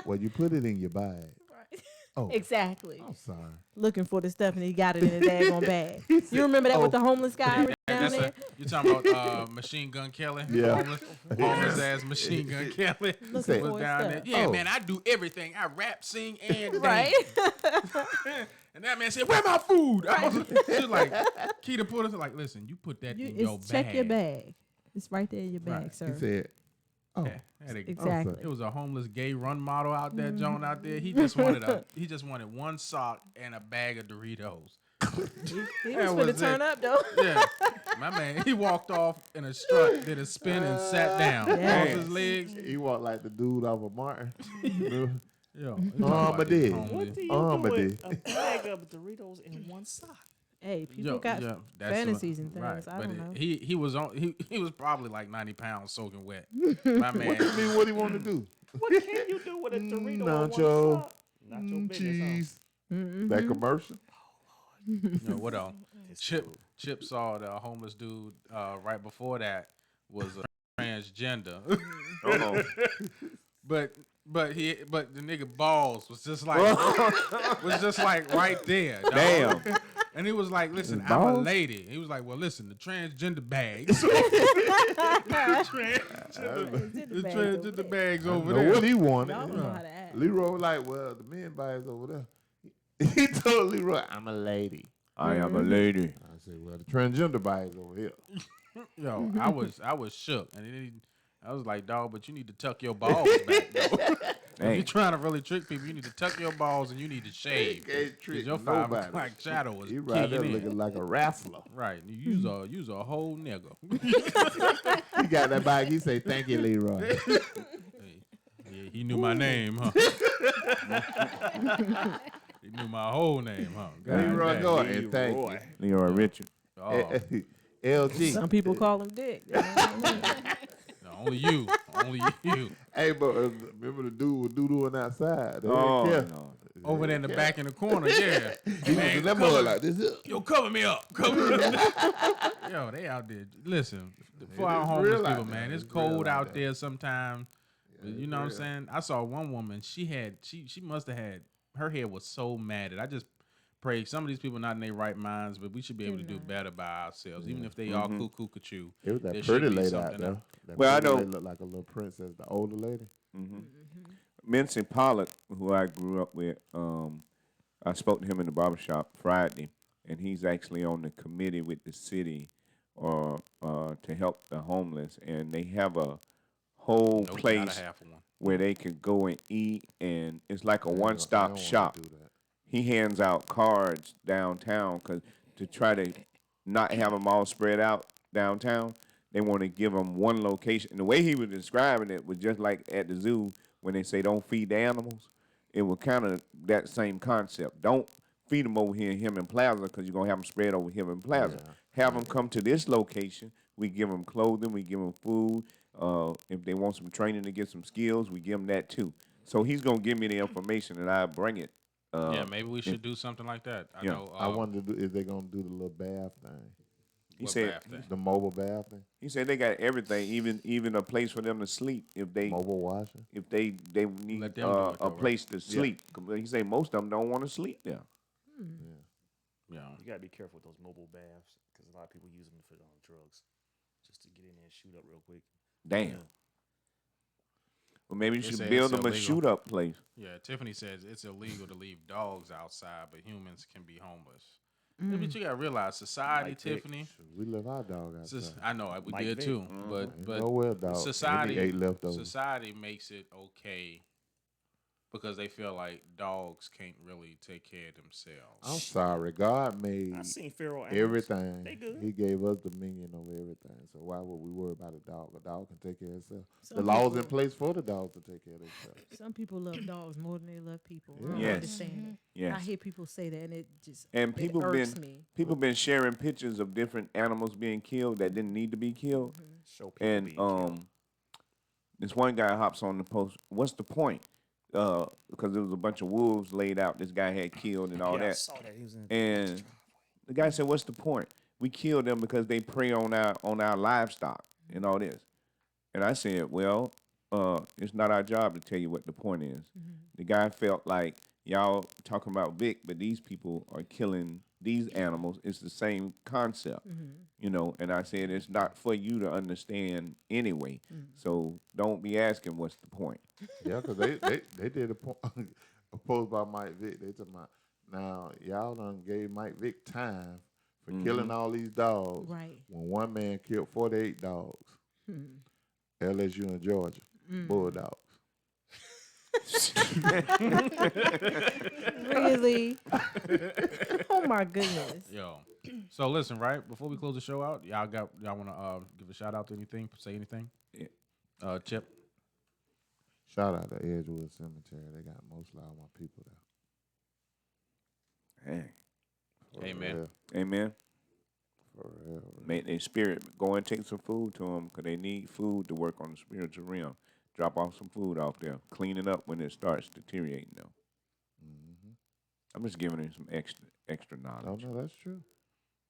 Speaker 2: Well, you put it in your bag.
Speaker 3: Right.
Speaker 2: Oh,
Speaker 3: Exactly.
Speaker 2: I'm sorry.
Speaker 3: Looking for the stuff and he got it in a daggone bag. You remember that with the homeless guy down there?
Speaker 5: You talking about Machine Gun Kelly?
Speaker 2: Yeah.
Speaker 5: Homeless ass Machine Gun Kelly
Speaker 3: Looking
Speaker 2: Say-
Speaker 5: was
Speaker 3: for
Speaker 5: down
Speaker 3: his
Speaker 5: there.
Speaker 3: stuff.
Speaker 5: Yeah,
Speaker 2: Oh.
Speaker 5: man, I do everything. I rap, sing, and dance.
Speaker 3: Right.
Speaker 5: And that man said, "Where my food?" I was just like, Keita put us like, "Listen, you put that in your bag.
Speaker 3: Check your bag. It's right there in your bag,
Speaker 5: Right.
Speaker 3: sir.
Speaker 2: He said, oh,
Speaker 5: Yeah, had a-
Speaker 3: Exactly.
Speaker 5: It was a homeless gay run model out there, Joan out there. He just wanted one sock and a bag of Doritos.
Speaker 3: He
Speaker 5: That
Speaker 3: was finna
Speaker 5: was
Speaker 3: turn
Speaker 5: it.
Speaker 3: up though.
Speaker 5: Yeah, my man, he walked off in a strut, did a spin, and sat down.
Speaker 3: Yeah.
Speaker 5: Off his legs.
Speaker 2: he walked like the dude off of Martin.
Speaker 5: Yo,
Speaker 2: Armadillo.
Speaker 5: homeless.
Speaker 1: What do you
Speaker 2: Oh,
Speaker 1: do
Speaker 2: my
Speaker 1: with
Speaker 2: dear.
Speaker 1: a bag of Doritos in one sock?
Speaker 3: Hey, people
Speaker 5: Yo,
Speaker 3: got
Speaker 5: yeah, that's
Speaker 3: fantasies and things.
Speaker 5: Right,
Speaker 3: I
Speaker 5: but
Speaker 3: don't know.
Speaker 5: he was on. He was probably like 90 pounds soaking wet. My man.
Speaker 2: What do you mean? What do you want to do?
Speaker 1: What can you do with a Dorito in one
Speaker 2: Nacho.
Speaker 1: sock? Not your business,
Speaker 2: Cheese.
Speaker 3: Mm-hmm.
Speaker 2: That commercial.
Speaker 5: No, what else? Chip saw the homeless dude right before that was a transgender.
Speaker 4: Uh-oh.
Speaker 5: But the nigga balls was just like right there. Dog.
Speaker 4: Damn.
Speaker 5: And he was like, "Listen,
Speaker 4: His
Speaker 5: I'm a
Speaker 4: balls?
Speaker 5: lady." He was like, "Well, listen, the transgender bags, the transgender bags over
Speaker 2: Know
Speaker 5: there."
Speaker 2: what he wanted.
Speaker 3: Y'all don't know how to act.
Speaker 2: Leroy was like, well, the men bias over there. He told Leroy, I'm a lady.
Speaker 4: I am a lady.
Speaker 2: I said, well, the transgender bias over here.
Speaker 5: Yo, I was shook, and then I was like, "Dog, but you need to tuck your balls back, though." If
Speaker 4: Hey.
Speaker 5: you're trying to really trick people, you need to tuck your balls and you need to shave.
Speaker 2: Can't trick
Speaker 5: Because your 5
Speaker 2: nobody.
Speaker 5: o'clock shadow was
Speaker 2: He right there
Speaker 5: kicking in.
Speaker 2: looking like a wrestler.
Speaker 5: Right. You's a whole nigga.
Speaker 2: He got that bag. He say, thank you, Leroy.
Speaker 5: Yeah, he knew my name, huh? He knew my whole name, huh? God
Speaker 2: Leroy
Speaker 5: dang.
Speaker 2: Gordon, thank you.
Speaker 4: Leroy Richard.
Speaker 5: Oh,
Speaker 2: LG.
Speaker 3: Some people call him Dick.
Speaker 5: no, only you. Only you.
Speaker 2: Hey, but remember the dude was doo-dooing outside. They
Speaker 4: Oh,
Speaker 2: didn't care.
Speaker 4: no.
Speaker 5: over there in the back in the corner. Yeah, man,
Speaker 2: that mother like this.
Speaker 5: yo, cover me up, cover me up. Yo, they out there. Listen, for our
Speaker 2: is
Speaker 5: homeless
Speaker 2: real
Speaker 5: people,
Speaker 2: out
Speaker 5: man,
Speaker 2: there.
Speaker 5: it's
Speaker 2: It's real
Speaker 5: cold
Speaker 2: out
Speaker 5: out
Speaker 2: there.
Speaker 5: there sometimes. You know what I'm
Speaker 2: real.
Speaker 5: saying? I saw one woman. She must have had her hair was so matted. I just pray some of these people not in their right minds, but we should be able to do better by ourselves, even if they are cuckoo cuckoo.
Speaker 2: It was that
Speaker 5: there
Speaker 2: pretty
Speaker 5: should be
Speaker 2: lady out
Speaker 5: something
Speaker 2: there.
Speaker 5: else.
Speaker 2: That
Speaker 4: Well, I
Speaker 2: pretty
Speaker 4: know-
Speaker 2: lady looked like a little princess, the older lady.
Speaker 4: Vincent Pollock, who I grew up with, I spoke to him in the barbershop Friday, and he's actually on the committee with the city to help the homeless, and they have a whole
Speaker 5: No,
Speaker 4: place
Speaker 5: gotta have one.
Speaker 4: where they can go and eat, and it's like a
Speaker 2: They don't
Speaker 4: one-stop
Speaker 2: want to
Speaker 4: shop.
Speaker 2: do that.
Speaker 4: He hands out cards downtown to try to not have them all spread out downtown. They want to give them one location. And the way he was describing it was just like at the zoo when they say don't feed the animals. It was kind of that same concept. Don't feed them over here in Hammond Plaza because you're going to have them spread over Hammond Plaza. Have them come to this location. We give them clothing. We give them food. If they want some training to get some skills, we give them that too. So he's going to give me the information and I bring it.
Speaker 5: Yeah, maybe we should do something like that. I
Speaker 4: Yeah.
Speaker 5: know.
Speaker 2: I wonder if they're gonna do the little bath thing,
Speaker 4: He
Speaker 5: what
Speaker 4: said
Speaker 5: bath thing?
Speaker 2: the mobile bath thing,
Speaker 4: they got everything, even a place for them to sleep if they
Speaker 2: mobile washing.
Speaker 4: if they need
Speaker 5: Let them do it, though,
Speaker 4: a
Speaker 5: right?
Speaker 4: place to sleep. He say most of them don't want to sleep there.
Speaker 5: Yeah.
Speaker 1: You gotta be careful with those mobile baths because a lot of people use them for drugs, just to get in there and shoot up real quick.
Speaker 4: Damn. Well, maybe you
Speaker 5: They
Speaker 4: should
Speaker 5: say
Speaker 4: build
Speaker 5: it's
Speaker 4: them a
Speaker 5: illegal.
Speaker 4: shoot up place.
Speaker 5: Yeah, Tiffany says it's illegal to leave dogs outside, but humans can be homeless. Yeah, but you gotta realize society,
Speaker 1: Like Vic.
Speaker 5: Tiffany.
Speaker 2: We left our dog outside.
Speaker 5: I know we
Speaker 1: Mike
Speaker 5: did
Speaker 1: Vick.
Speaker 5: too,
Speaker 2: Ain't
Speaker 5: but
Speaker 2: nowhere dog.
Speaker 5: society
Speaker 2: Ate leftovers.
Speaker 5: society makes it okay because they feel like dogs can't really take care of themselves.
Speaker 2: I'm sorry. God made
Speaker 1: I seen feral animals.
Speaker 2: everything.
Speaker 1: They good.
Speaker 2: He gave us dominion over everything. So why would we worry about a dog? A dog can take care of itself.
Speaker 3: Some
Speaker 2: The laws in
Speaker 3: people-
Speaker 2: place for the dogs to take care of themselves.
Speaker 3: Some people love dogs more than they love people. I don't
Speaker 4: Yes.
Speaker 3: understand it. I
Speaker 4: Yes.
Speaker 3: hear people say that, and it just
Speaker 4: And
Speaker 3: it
Speaker 4: people
Speaker 3: irks
Speaker 4: been
Speaker 3: me.
Speaker 4: people been sharing pictures of different animals being killed that didn't need to be killed.
Speaker 1: Show people
Speaker 4: And
Speaker 1: being killed.
Speaker 4: this one guy hops on the post. What's the point? Because there was a bunch of wolves laid out. This guy had killed and all
Speaker 1: Yeah, I
Speaker 4: that.
Speaker 1: saw that. He was in
Speaker 4: And the guy said, "What's the point? We kill them because they prey on our livestock and all this." And I said, "Well, it's not our job to tell you what the point is." The guy felt like y'all talking about Vic, but these people are killing these animals. It's the same concept, And I said it's not for you to understand anyway. So don't be asking what's the point.
Speaker 2: Yeah, because they did a post by Mike Vick. They talking about, now y'all done gave Mike Vick time for killing all these dogs.
Speaker 3: Right.
Speaker 2: When one man killed 48 dogs. LSU in Georgia. Bulldogs.
Speaker 3: Really? Oh my goodness.
Speaker 5: Yo, so listen, right before we close the show out, y'all want to give a shout out to anything? Say anything?
Speaker 4: Yeah.
Speaker 5: Chip.
Speaker 2: Shout out to Edgewood Cemetery. They got mostly all my people there.
Speaker 4: Hey,
Speaker 2: For
Speaker 5: Amen.
Speaker 2: real.
Speaker 4: amen.
Speaker 2: For real.
Speaker 4: Make their spirit go and take some food to them because they need food to work on the spiritual realm. Drop off some food off there. Clean it up when it starts deteriorating, though. I'm just giving them some extra
Speaker 2: Oh,
Speaker 4: knowledge.
Speaker 2: no, that's true.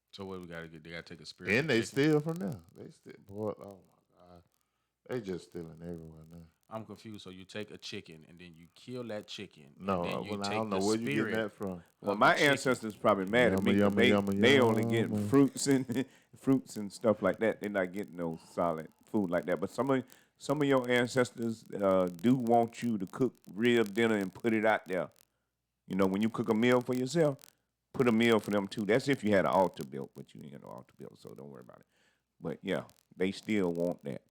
Speaker 5: So what we gotta get? They gotta take a spirit.
Speaker 2: And they steal from there. They steal. Boy, oh my God. They just stealing everywhere now.
Speaker 5: I'm confused. So you take a chicken and then you kill that chicken.
Speaker 2: No,
Speaker 5: and then you
Speaker 2: well, I
Speaker 5: take
Speaker 2: don't know
Speaker 5: the
Speaker 2: where you
Speaker 5: spirit
Speaker 2: getting that from.
Speaker 4: Well,
Speaker 5: of
Speaker 4: my
Speaker 5: the chicken.
Speaker 4: ancestors probably mad at me.
Speaker 2: Yumma,
Speaker 4: 'Cause
Speaker 2: yumma,
Speaker 4: they
Speaker 2: yumma,
Speaker 4: only get
Speaker 2: yumma.
Speaker 4: fruits and stuff like that. They're not getting no solid food like that. But some of your ancestors do want you to cook real dinner and put it out there. When you cook a meal for yourself, put a meal for them too. That's if you had an altar built, but you ain't got no altar built, so don't worry about it. But yeah, they still want that.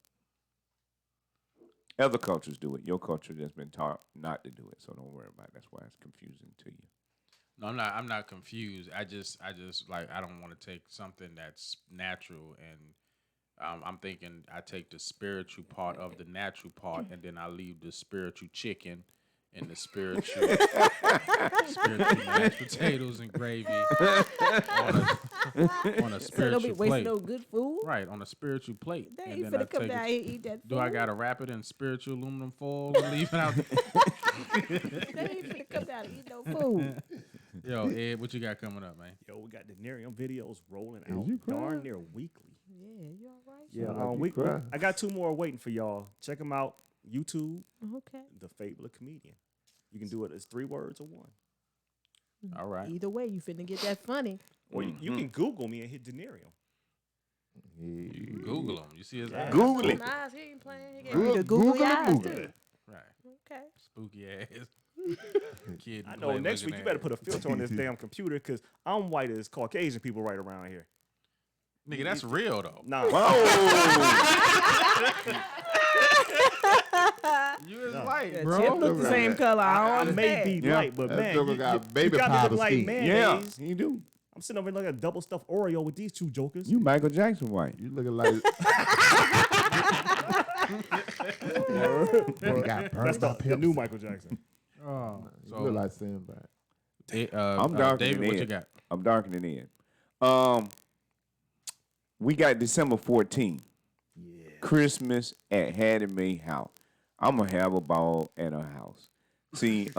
Speaker 4: Other cultures do it. Your culture has been taught not to do it, so don't worry about it. That's why it's confusing to you.
Speaker 5: No, I'm not confused. I just like I don't want to take something that's natural and I'm thinking I take the spiritual part of the natural part and then I leave the spiritual chicken in the spiritual mashed potatoes and gravy on a
Speaker 3: So don't be
Speaker 5: spiritual
Speaker 3: wasting
Speaker 5: plate.
Speaker 3: no good food.
Speaker 5: Right, on a spiritual plate.
Speaker 3: They
Speaker 5: And
Speaker 3: ain't
Speaker 5: then I
Speaker 3: finna come
Speaker 5: take
Speaker 3: down
Speaker 5: it.
Speaker 3: here and eat that food.
Speaker 5: Do I gotta wrap it in spiritual aluminum foil and leave it out there?
Speaker 3: They ain't finna come down and eat no food.
Speaker 5: Yo, Ed, what you got coming up, man?
Speaker 1: Yo, we got denarium videos rolling
Speaker 2: Is
Speaker 1: out
Speaker 2: you crying?
Speaker 1: darn near weekly.
Speaker 3: Yeah, you all right?
Speaker 1: Yeah,
Speaker 2: Sound like you
Speaker 1: we
Speaker 2: crying.
Speaker 1: I got 2 more waiting for y'all. Check them out. YouTube,
Speaker 3: Okay.
Speaker 1: The Fable of Comedian. You can do it as 3 words or 1.
Speaker 5: All right.
Speaker 3: Either way, you finna get that funny.
Speaker 1: Or you can Google me and hit denarium.
Speaker 5: You can Google him. You see his
Speaker 1: Yeah.
Speaker 5: eyes?
Speaker 4: Google it.
Speaker 3: Eyes, he ain't playing. He gave
Speaker 2: Google-
Speaker 3: me the googly
Speaker 2: Google it,
Speaker 3: eyes
Speaker 2: Google
Speaker 3: too.
Speaker 2: it.
Speaker 5: Right.
Speaker 3: Okay.
Speaker 5: Spooky ass. Kid.
Speaker 1: I know next week you better put a filter on this damn computer because I'm white as Caucasian people right around here.
Speaker 5: Nigga, that's real though.
Speaker 1: Nah.
Speaker 5: You is
Speaker 1: No.
Speaker 5: light,
Speaker 3: Yeah,
Speaker 5: bro.
Speaker 3: Chip look the same color. I
Speaker 1: I
Speaker 3: don't
Speaker 1: may
Speaker 3: understand.
Speaker 1: be
Speaker 4: Yeah.
Speaker 1: light, but
Speaker 2: That
Speaker 1: man,
Speaker 2: joker
Speaker 1: you,
Speaker 2: got
Speaker 1: you
Speaker 2: baby
Speaker 1: got me
Speaker 2: powder
Speaker 1: look like
Speaker 2: skin.
Speaker 4: Yeah,
Speaker 1: mayonnaise.
Speaker 4: you do.
Speaker 1: I'm sitting over like a double stuffed Oreo with these 2 jokers.
Speaker 4: You Michael Jackson white.
Speaker 2: You looking like you got
Speaker 1: That's
Speaker 2: burned up
Speaker 1: the new Michael Jackson.
Speaker 5: Oh,
Speaker 2: You look like Sinbad.
Speaker 4: I'm darker
Speaker 5: David,
Speaker 4: than
Speaker 5: what
Speaker 4: Ed.
Speaker 5: you got?
Speaker 4: I'm darker than Ed. We got December 14th.
Speaker 1: Yeah.
Speaker 4: Christmas at Hattie Mae house. I'm gonna have a ball at her house. See,
Speaker 5: Is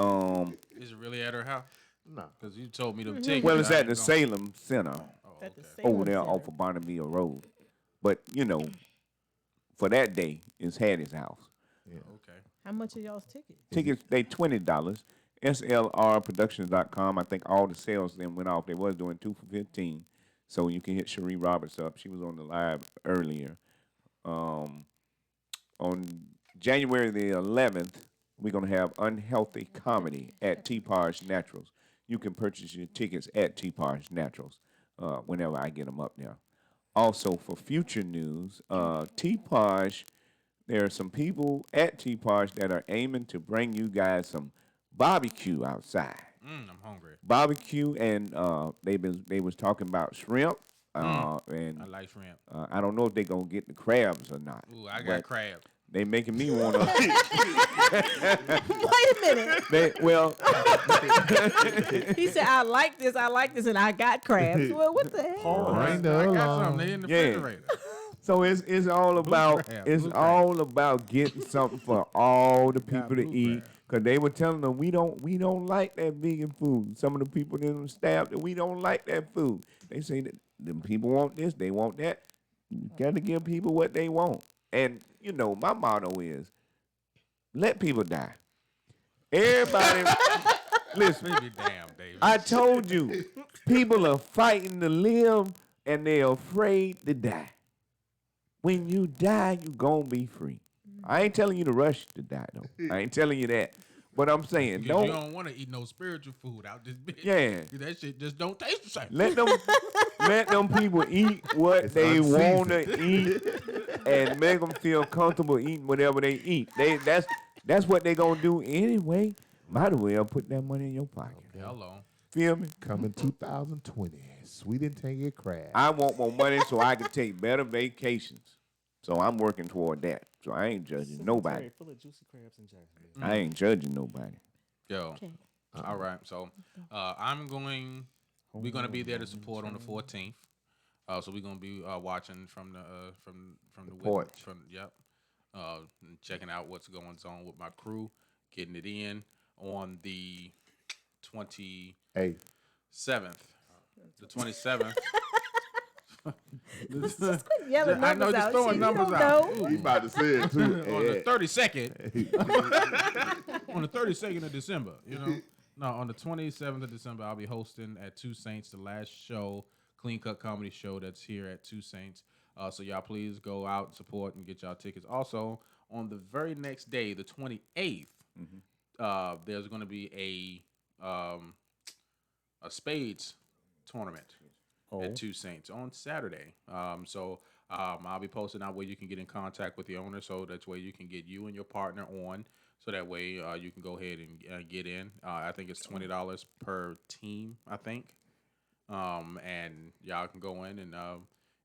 Speaker 5: it really at her house?
Speaker 2: No.
Speaker 5: Because you told me them tickets.
Speaker 4: well, it's
Speaker 5: I
Speaker 4: at
Speaker 5: ain't
Speaker 4: the
Speaker 5: gonna-
Speaker 4: Salem Center
Speaker 5: Oh,
Speaker 3: At the
Speaker 5: okay.
Speaker 3: Salem
Speaker 4: over there
Speaker 3: Center.
Speaker 4: off of Barnabia Road. But you know, for that day, it's Hattie's house.
Speaker 5: Okay.
Speaker 3: How much are y'all's tickets?
Speaker 4: Tickets they $20. SLRproductions.com. I think all the sales then went off. They was doing 2 for $15. So you can hit Cherie Roberts up. She was on the live earlier. On January the 11th, we're gonna have Unhealthy Comedy at T Parsh Naturals. You can purchase your tickets at T Parsh Naturals whenever I get them up there. Also, for future news, T Parsh, there are some people at T Parsh that are aiming to bring you guys some barbecue outside.
Speaker 5: I'm hungry.
Speaker 4: Barbecue, and they was talking about shrimp, and
Speaker 5: I like shrimp.
Speaker 4: I don't know if they gonna get the crabs or not.
Speaker 5: Ooh, I
Speaker 4: but
Speaker 5: got crab.
Speaker 4: They making me wanna.
Speaker 3: Wait a minute.
Speaker 4: Well,
Speaker 3: He said, I like this, and I got crabs. Well, what the hell?
Speaker 1: Pause.
Speaker 2: Right
Speaker 5: I
Speaker 2: now,
Speaker 5: got some. They in the
Speaker 4: Yeah.
Speaker 5: refrigerator.
Speaker 4: so it's all about
Speaker 5: crab,
Speaker 4: it's
Speaker 5: blue crab.
Speaker 4: all about getting something for all the people to
Speaker 5: blue
Speaker 4: eat.
Speaker 5: crab.
Speaker 4: Cause they were telling them we don't like that vegan food. Some of the people in the staff that we don't like that food. They say that them people want this, they want that. You gotta give people what they want. And you know, my motto is let people die. Everybody listen.
Speaker 5: Maybe damn, David.
Speaker 4: I told you, people are fighting to live and they're afraid to die. When you die, you gonna be free. I ain't telling you to rush to die though. I ain't telling you that. But I'm saying
Speaker 5: Because you
Speaker 4: don't
Speaker 5: don't want to eat no spiritual food out this bitch.
Speaker 4: Yeah.
Speaker 5: That shit just don't taste the same.
Speaker 4: let them people eat what
Speaker 2: It's
Speaker 4: they
Speaker 2: unseasoned.
Speaker 4: want to eat and make them feel comfortable eating whatever they eat. That's what they gonna do anyway. Might as well put that money in your pocket.
Speaker 5: Hello.
Speaker 4: Feel me?
Speaker 2: Coming 2020. Sweet and tangy crab.
Speaker 4: I want more money so I can take better vacations. So I'm working toward that. So I ain't judging nobody.
Speaker 1: Full of juicy crabs in Jacksonville.
Speaker 4: I ain't judging nobody.
Speaker 5: Yo.
Speaker 3: Okay.
Speaker 5: All right. So we're gonna be there to support on the 14th. So we're gonna be watching from the
Speaker 2: porch.
Speaker 5: and checking out what's going on with my crew, getting it in on the 27th.
Speaker 2: Hey,
Speaker 5: The 27th.
Speaker 3: Just quit yelling
Speaker 5: I know,
Speaker 3: numbers
Speaker 5: just
Speaker 3: out.
Speaker 5: throwing
Speaker 3: See,
Speaker 5: numbers
Speaker 3: you
Speaker 5: out.
Speaker 3: don't know.
Speaker 2: he about to say it too.
Speaker 5: On the
Speaker 2: Ed.
Speaker 5: 32nd. On the 32nd of December, you know. No, on the 27th of December, I'll be hosting at Two Saints, the last show, clean cut comedy show that's here at Two Saints. So y'all please go out, support, and get y'all tickets. Also, on the very next day, the 28th, there's going to be a spades tournament at Two Saints on Saturday. So I'll be posting out where you can get in contact with the owner, so that's where you can get you and your partner on. So that way you can go ahead and get in. I think it's $20 per team, I think. And y'all can go in and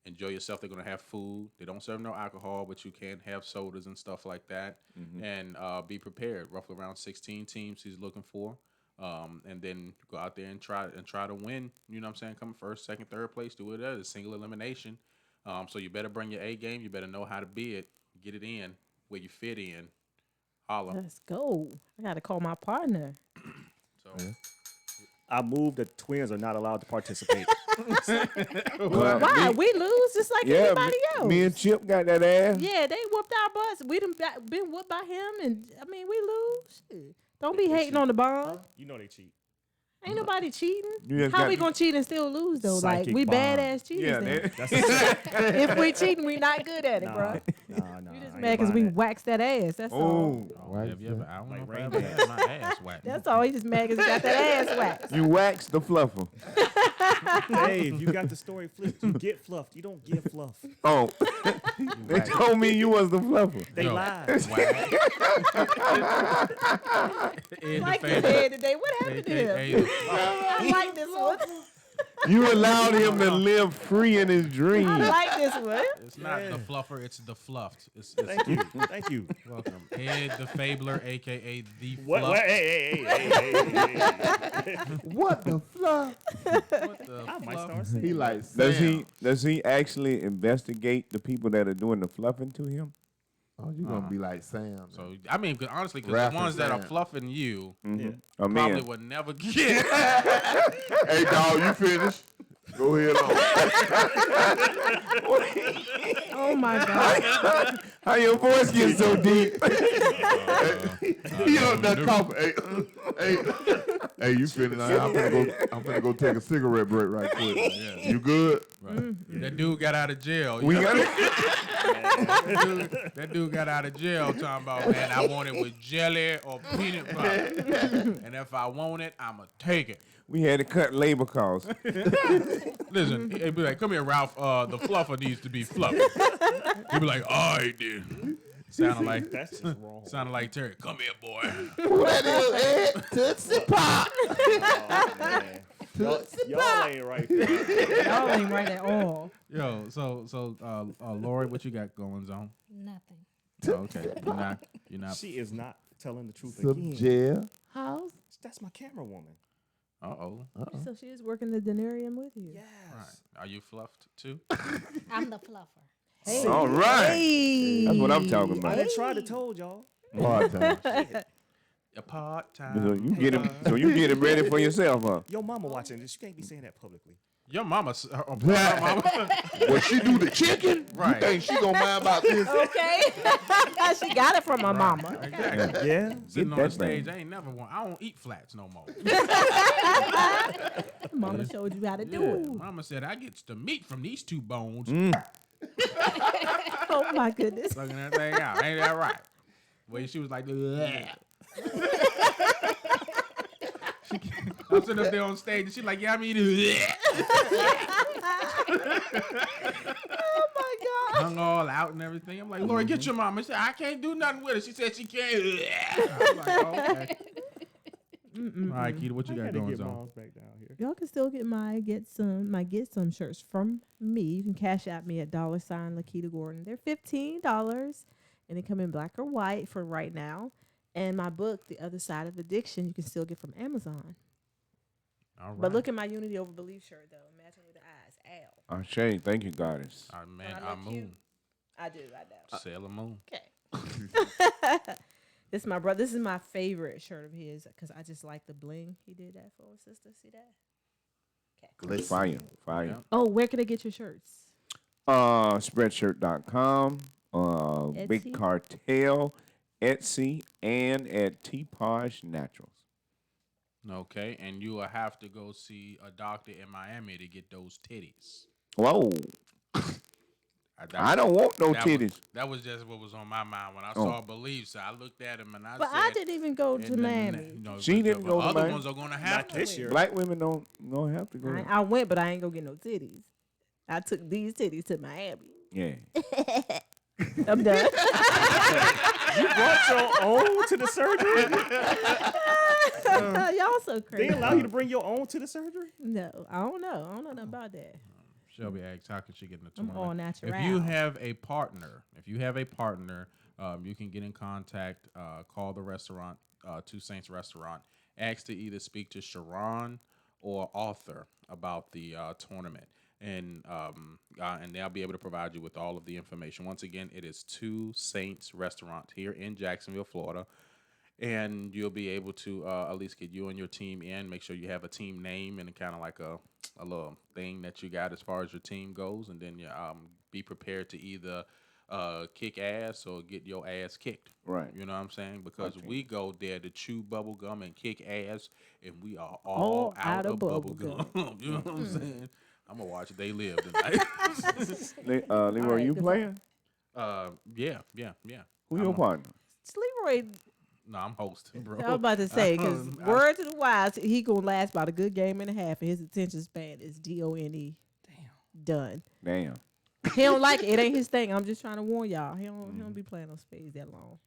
Speaker 5: enjoy yourself. They're gonna have food. They don't serve no alcohol, but you can have sodas and stuff like that. And be prepared. Roughly around 16 teams he's looking for. And then go out there and try to win. You know what I'm saying? Come first, second, third place. Do it as single elimination. So you better bring your A game. You better know how to be it. Get it in where you fit in. Holla.
Speaker 3: Let's go. I gotta call my partner.
Speaker 5: So
Speaker 1: I moved. The twins are not allowed to participate.
Speaker 4: Well,
Speaker 3: Why?
Speaker 4: me-
Speaker 3: We lose just like anybody else.
Speaker 4: Me and Chip got that ass.
Speaker 3: Yeah, they whooped our butts. We done been whooped by him, and I mean, we lose. Shit. Don't be hating on the bond.
Speaker 1: You know they cheat.
Speaker 3: Ain't nobody cheating.
Speaker 4: You just
Speaker 3: How
Speaker 4: got
Speaker 3: we
Speaker 4: to-
Speaker 3: gonna cheat and still lose though?
Speaker 1: Psychic
Speaker 3: Like we
Speaker 1: bond.
Speaker 3: badass cheaters.
Speaker 4: Yeah,
Speaker 3: then.
Speaker 1: That's a,
Speaker 3: If we cheating, we not good at it,
Speaker 1: nah,
Speaker 3: bro.
Speaker 1: nah.
Speaker 3: You just
Speaker 1: I ain't
Speaker 3: mad because we
Speaker 1: buying that.
Speaker 3: waxed that ass. That's all.
Speaker 4: Oh,
Speaker 5: have you ever? I don't
Speaker 1: Like
Speaker 5: know if I
Speaker 1: Rain
Speaker 5: ever
Speaker 1: Man.
Speaker 5: had my ass whacked.
Speaker 3: That's all. He just mad because he got that ass waxed.
Speaker 4: you waxed the fluffer.
Speaker 1: Hey, if you got the story flipped, you get fluffed. You don't give fluff.
Speaker 4: Oh, they told me you was the fluffer.
Speaker 1: They
Speaker 5: Yo.
Speaker 1: lied.
Speaker 3: Like his head today. What happened to him? I like this one.
Speaker 4: You allowed him to live free in his dreams.
Speaker 3: I like this one.
Speaker 5: It's not the fluffer, it's the fluffed. It's
Speaker 1: Thank you. Thank you.
Speaker 5: welcome. Ed the Fabler, aka the
Speaker 1: What?
Speaker 5: Fluffed.
Speaker 1: Hey.
Speaker 2: What the fluff?
Speaker 5: What the
Speaker 1: I might
Speaker 5: fluff?
Speaker 1: start saying.
Speaker 2: He like
Speaker 4: Does he actually investigate the people that are doing the fluffing to him?
Speaker 2: Oh, you gonna be like Sam?
Speaker 5: So I mean, honestly, because
Speaker 2: Rap
Speaker 5: the ones
Speaker 2: is
Speaker 5: that are
Speaker 2: saying.
Speaker 5: fluffing you
Speaker 1: Yeah.
Speaker 4: A
Speaker 5: probably
Speaker 4: man.
Speaker 5: would never get.
Speaker 2: Hey, dog, you finished? Go ahead on.
Speaker 3: Oh my God.
Speaker 4: How your voice get so deep?
Speaker 2: He on that coffee. Hey, you finished? I'm gonna go take a cigarette break right quick.
Speaker 5: Yeah.
Speaker 2: You good?
Speaker 5: Right. That dude got out of jail.
Speaker 4: We got
Speaker 5: That dude got out of jail talking about, man, I want it with jelly or peanut butter. And if I want it, I'ma take it.
Speaker 4: We had to cut labor costs.
Speaker 5: Listen, he'd be like, come here, Ralph. The fluffer needs to be fluffed. He'd be like, all right, dude.
Speaker 1: That's just wrong.
Speaker 5: Sounded like Terry. Come here, boy.
Speaker 2: Who that is, Ed? Tootsie Pop.
Speaker 1: Oh, man. Y'all ain't right.
Speaker 3: Y'all ain't right at all.
Speaker 5: Yo, so Lori, what you got going on?
Speaker 6: Nothing.
Speaker 5: Okay, you're not.
Speaker 1: She is not telling the truth
Speaker 2: Some
Speaker 1: again.
Speaker 2: jail house.
Speaker 1: That's my camera woman.
Speaker 5: Uh-oh.
Speaker 3: So she is working the denarium with you.
Speaker 1: Yes.
Speaker 5: Right. Are you fluffed too?
Speaker 6: I'm the fluffer.
Speaker 3: Hey.
Speaker 4: All right.
Speaker 3: Hey.
Speaker 4: That's what I'm talking
Speaker 1: I
Speaker 4: about.
Speaker 1: done tried to told y'all.
Speaker 2: Hard time.
Speaker 5: A part
Speaker 4: So
Speaker 5: time.
Speaker 4: you get him. So you get him ready for yourself, huh?
Speaker 1: Your mama watching this. You can't be saying that publicly.
Speaker 5: Your mama. Her mama.
Speaker 2: When she do the chicken,
Speaker 5: Right.
Speaker 2: you think she gonna mind about this?
Speaker 3: Okay. She got it from her mama.
Speaker 5: Exactly.
Speaker 1: Yeah.
Speaker 5: Sitting on
Speaker 4: that
Speaker 5: the stage,
Speaker 4: thing.
Speaker 5: I ain't never want. I don't eat flats no more.
Speaker 3: Mama showed you how to do it.
Speaker 5: Mama said I get the meat from these two bones.
Speaker 3: Oh my goodness.
Speaker 5: Sucking that thing out. Ain't that right? Well, she was like, "Bleh." I'm sitting up there on stage, and she's like, "Yeah, I'm eating."
Speaker 3: Oh my God.
Speaker 5: Hung all out and everything. I'm like, Lori, get your mama. She said, I can't do nothing with it. She said she can't. I was like, oh, okay. All right, Keita, what you
Speaker 1: I
Speaker 5: got
Speaker 1: gotta
Speaker 5: going
Speaker 1: get
Speaker 5: on?
Speaker 1: moms back down here.
Speaker 3: Y'all can still get my get some shirts from me. You can cash out me at $Lakita Gordon. They're $15 and they come in black or white for right now. And my book, The Other Side of Addiction, you can still get from Amazon.
Speaker 5: All right.
Speaker 3: But look at my Unity Over Belief shirt though. Matching with the eyes. Ow.
Speaker 4: Ashay, thank you, goddess.
Speaker 5: All right, man,
Speaker 3: I
Speaker 5: our
Speaker 3: look cute.
Speaker 5: moon.
Speaker 3: I do, I know.
Speaker 5: Sailor Moon.
Speaker 3: Okay. This is my brother. This is my favorite shirt of his because I just like the bling he did that for his sister. See that? Okay.
Speaker 4: Fire, fire.
Speaker 5: Yeah.
Speaker 3: Oh, where can I get your shirts?
Speaker 4: Spreadshirt.com,
Speaker 3: Etsy?
Speaker 4: Big Cartel, Etsy, and at T-Posh Naturals.
Speaker 5: Okay, and you will have to go see a doctor in Miami to get those titties.
Speaker 4: Whoa, I don't want no titties.
Speaker 5: That was just what was on my mind when I saw Believe. So I looked at him and I
Speaker 3: But
Speaker 5: said,
Speaker 3: I didn't even go to
Speaker 5: and then,
Speaker 3: Miami.
Speaker 5: you know,
Speaker 4: She
Speaker 5: but
Speaker 4: didn't
Speaker 5: the
Speaker 4: go to
Speaker 5: other
Speaker 4: Miami.
Speaker 5: ones are going to have
Speaker 1: Not
Speaker 5: to.
Speaker 1: this year.
Speaker 4: Black women don't have to go.
Speaker 3: I went, but I ain't gonna get no titties. I took these titties to Miami.
Speaker 4: Yeah.
Speaker 3: I'm done.
Speaker 1: You brought your own to the surgery?
Speaker 3: Y'all so
Speaker 1: They
Speaker 3: crazy.
Speaker 1: allow you to bring your own to the surgery?
Speaker 3: No, I don't know. I don't know nothing about that.
Speaker 5: Shelby asks, how can she get in the
Speaker 3: I'm
Speaker 5: tournament?
Speaker 3: all natural.
Speaker 5: If you have a partner, you can get in contact, call the restaurant, Two Saints Restaurant, ask to either speak to Sharon or Arthur about the tournament. And they'll be able to provide you with all of the information. Once again, it is Two Saints Restaurant here in Jacksonville, Florida. And you'll be able to at least get you and your team in. Make sure you have a team name and kind of like a little thing that you got as far as your team goes. And then you be prepared to either kick ass or get your ass kicked.
Speaker 4: Right.
Speaker 5: You know what I'm saying? Because we go there to chew bubble gum and kick ass, and we are all out of bubble gum. You know what I'm saying? I'm going to watch They Live tonight.
Speaker 4: Leroy,
Speaker 3: right,
Speaker 4: you
Speaker 3: good
Speaker 4: playing?
Speaker 5: Yeah.
Speaker 4: Who your partner?
Speaker 3: It's Leroy.
Speaker 5: No, I'm hosting, bro.
Speaker 3: I was about to say, because word to the wise, he gonna last about a good game and a half, and his attention span is DONE. Done.
Speaker 4: Damn.
Speaker 3: He don't like it. It ain't his thing. I'm just trying to warn y'all. He don't be playing on spades that long.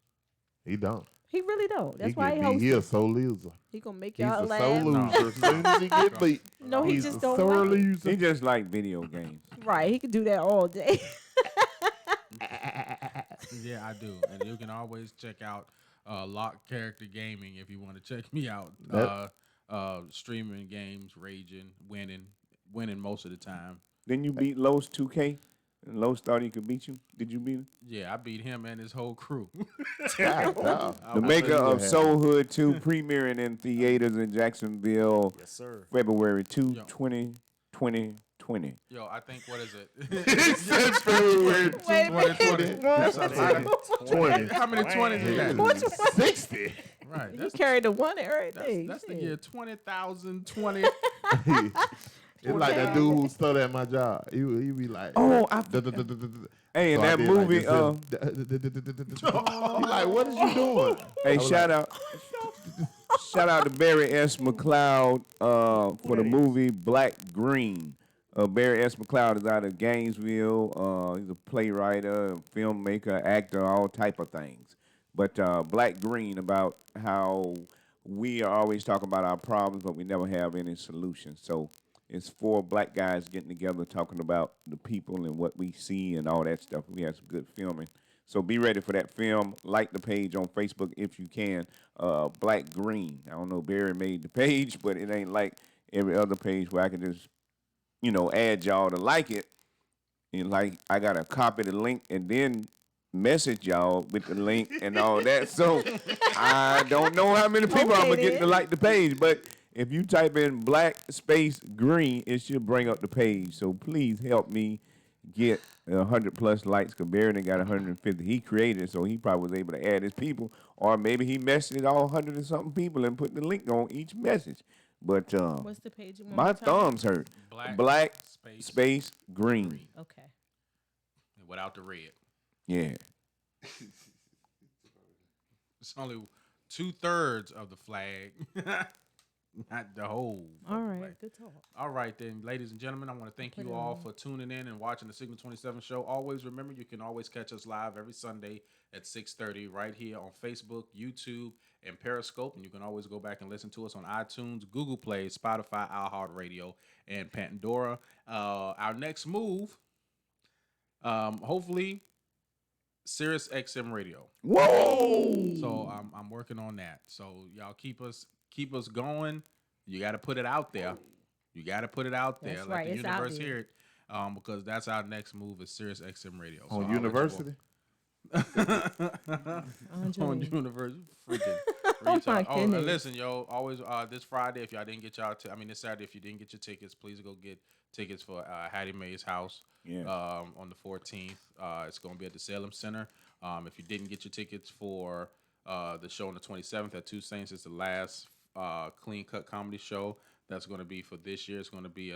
Speaker 2: He don't.
Speaker 3: He really don't. That's
Speaker 2: He
Speaker 3: why he
Speaker 2: get beat. He a
Speaker 3: hosts.
Speaker 2: soul loser.
Speaker 3: He gonna make
Speaker 2: He's
Speaker 3: y'all
Speaker 2: a soul
Speaker 3: laugh.
Speaker 2: loser. As soon as he get beat,
Speaker 3: No, he
Speaker 2: he's
Speaker 3: just
Speaker 2: a
Speaker 3: don't
Speaker 2: soul
Speaker 3: like it.
Speaker 2: loser.
Speaker 4: He just like video games.
Speaker 3: Right. He could do that all day.
Speaker 5: Yeah, I do. And you can always check out Lock Character Gaming if you want to check me out. Streaming games, raging, winning most of the time.
Speaker 4: Then you beat Los 2K? And Los thought he could beat you? Did you beat him?
Speaker 5: Yeah, I beat him and his whole crew.
Speaker 2: God, dog.
Speaker 4: The maker of
Speaker 2: had
Speaker 4: Soul Hood 2 premiering in theaters in Jacksonville,
Speaker 1: Yes, sir.
Speaker 4: February 2,
Speaker 5: Yo.
Speaker 4: 2020.
Speaker 5: Yo, I think, what is it?
Speaker 2: February
Speaker 3: Wait a minute.
Speaker 2: 2020. That's a lot. 20.
Speaker 5: How many 20s is that?
Speaker 3: Which one?
Speaker 2: 60.
Speaker 5: Right.
Speaker 3: He
Speaker 5: That's,
Speaker 3: carried the one and everything.
Speaker 5: that's the
Speaker 3: Shit.
Speaker 5: year 20,020.
Speaker 2: It's like that dude who stole at my job. He be like,
Speaker 4: Oh, Hey, in
Speaker 2: So I
Speaker 4: that
Speaker 2: did
Speaker 4: movie,
Speaker 2: this. He like, what is you doing?
Speaker 4: hey,
Speaker 2: I was
Speaker 4: shout out to Barry S. McLeod for the movie Black Green. Barry S. McLeod is out of Gainesville. He's a playwright, filmmaker, actor, all type of things. But Black Green, about how we are always talking about our problems, but we never have any solutions. So it's 4 black guys getting together talking about the people and what we see and all that stuff. We had some good filming. So be ready for that film. Like the page on Facebook if you can. Black Green. I don't know, Barry made the page, but it ain't like every other page where I can just, add y'all to like it. And like, I got to copy the link and then message y'all with the link and all that. So I don't know how many people I'm going to get to like the page, but if you type in black space green, it should bring up the page. So please help me get 100 plus likes, because Barry got 150. He created it, so he probably was able to add his people. Or maybe he messaged all 100 and something people and put the link on each message. But
Speaker 3: What's the page? One
Speaker 4: my
Speaker 3: more time?
Speaker 4: thumbs hurt. Black space green.
Speaker 3: Okay.
Speaker 5: Without the red.
Speaker 4: Yeah.
Speaker 5: It's only 2/3 of the flag, not the whole.
Speaker 3: All right.
Speaker 5: flag.
Speaker 3: Good talk.
Speaker 5: All right, then, ladies and gentlemen, I want to thank you all for tuning in and watching the Signal 27 show. Always remember, you can always catch us live every Sunday at 6:30 right here on Facebook, YouTube, and Periscope. And you can always go back and listen to us on iTunes, Google Play, Spotify, iHeartRadio, and Pandora. Our next move, hopefully, Sirius XM Radio.
Speaker 4: Whoa!
Speaker 5: So I'm working on that. So y'all keep us going. You got to put it out there. You got to put it out there.
Speaker 3: That's
Speaker 5: Let
Speaker 3: right.
Speaker 5: the
Speaker 3: It's out
Speaker 5: universe
Speaker 3: there.
Speaker 5: hear it. Because that's our next move is Sirius XM Radio. So
Speaker 2: On
Speaker 5: I'll let you
Speaker 2: university?
Speaker 5: on university. Freaking
Speaker 3: Oh, my
Speaker 5: retard. Oh, and
Speaker 3: goodness.
Speaker 5: listen, yo, always this Friday, if y'all didn't get this Saturday, if you didn't get your tickets, please go get tickets for Hattie Mae's house.
Speaker 4: Yeah.
Speaker 5: On the 14th. It's going to be at the Salem Center. If you didn't get your tickets for the show on the 27th at Two Saints, it's the last clean cut comedy show that's going to be for this year. It's going to be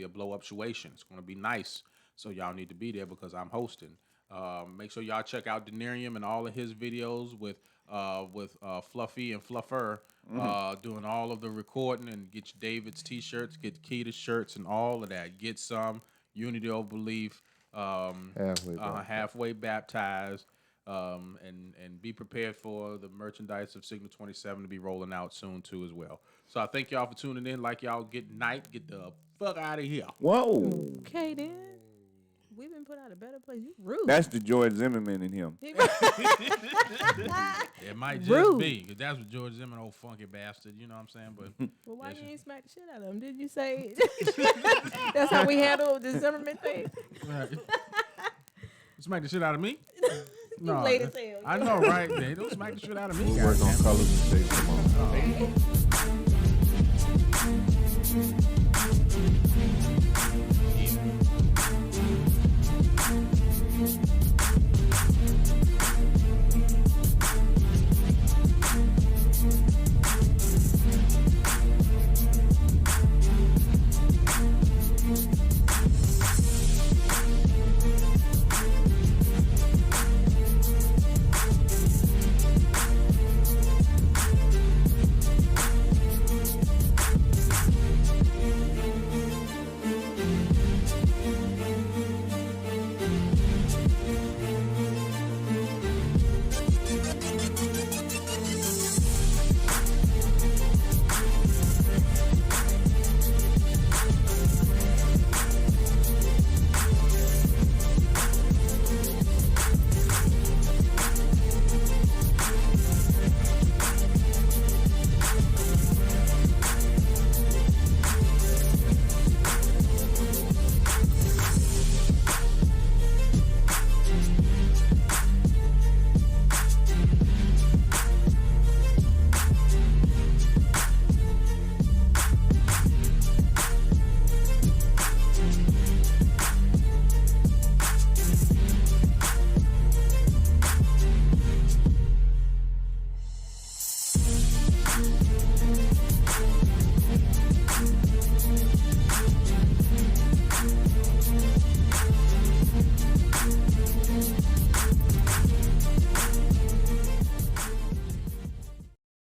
Speaker 5: a blow up situation. It's going to be nice. So y'all need to be there because I'm hosting. Make sure y'all check out Denarium and all of his videos with Fluffy and Fluffer doing all of the recording, and get your David's t-shirts, get Keita's shirts and all of that. Get some Unity of Belief, halfway baptized. And be prepared for the merchandise of Signal 27 to be rolling out soon too as well. So I thank y'all for tuning in. Like y'all get the fuck out of here.
Speaker 4: Whoa.
Speaker 3: Okay, then. We've been put out a better place. You rude.
Speaker 4: That's the George Zimmerman in him.
Speaker 5: It might just
Speaker 3: Rude.
Speaker 5: be, because that's what George Zimmerman, old funky bastard, you know what I'm saying? But
Speaker 3: Well, why you ain't smack the shit out of him? Did you say that's how we handle the Zimmerman thing?
Speaker 5: right. Smack the shit out of me?
Speaker 3: You late as hell.
Speaker 5: I know, right? They don't smack the shit out of me.
Speaker 2: We'll work on colors and shapes tomorrow.
Speaker 5: goddamn.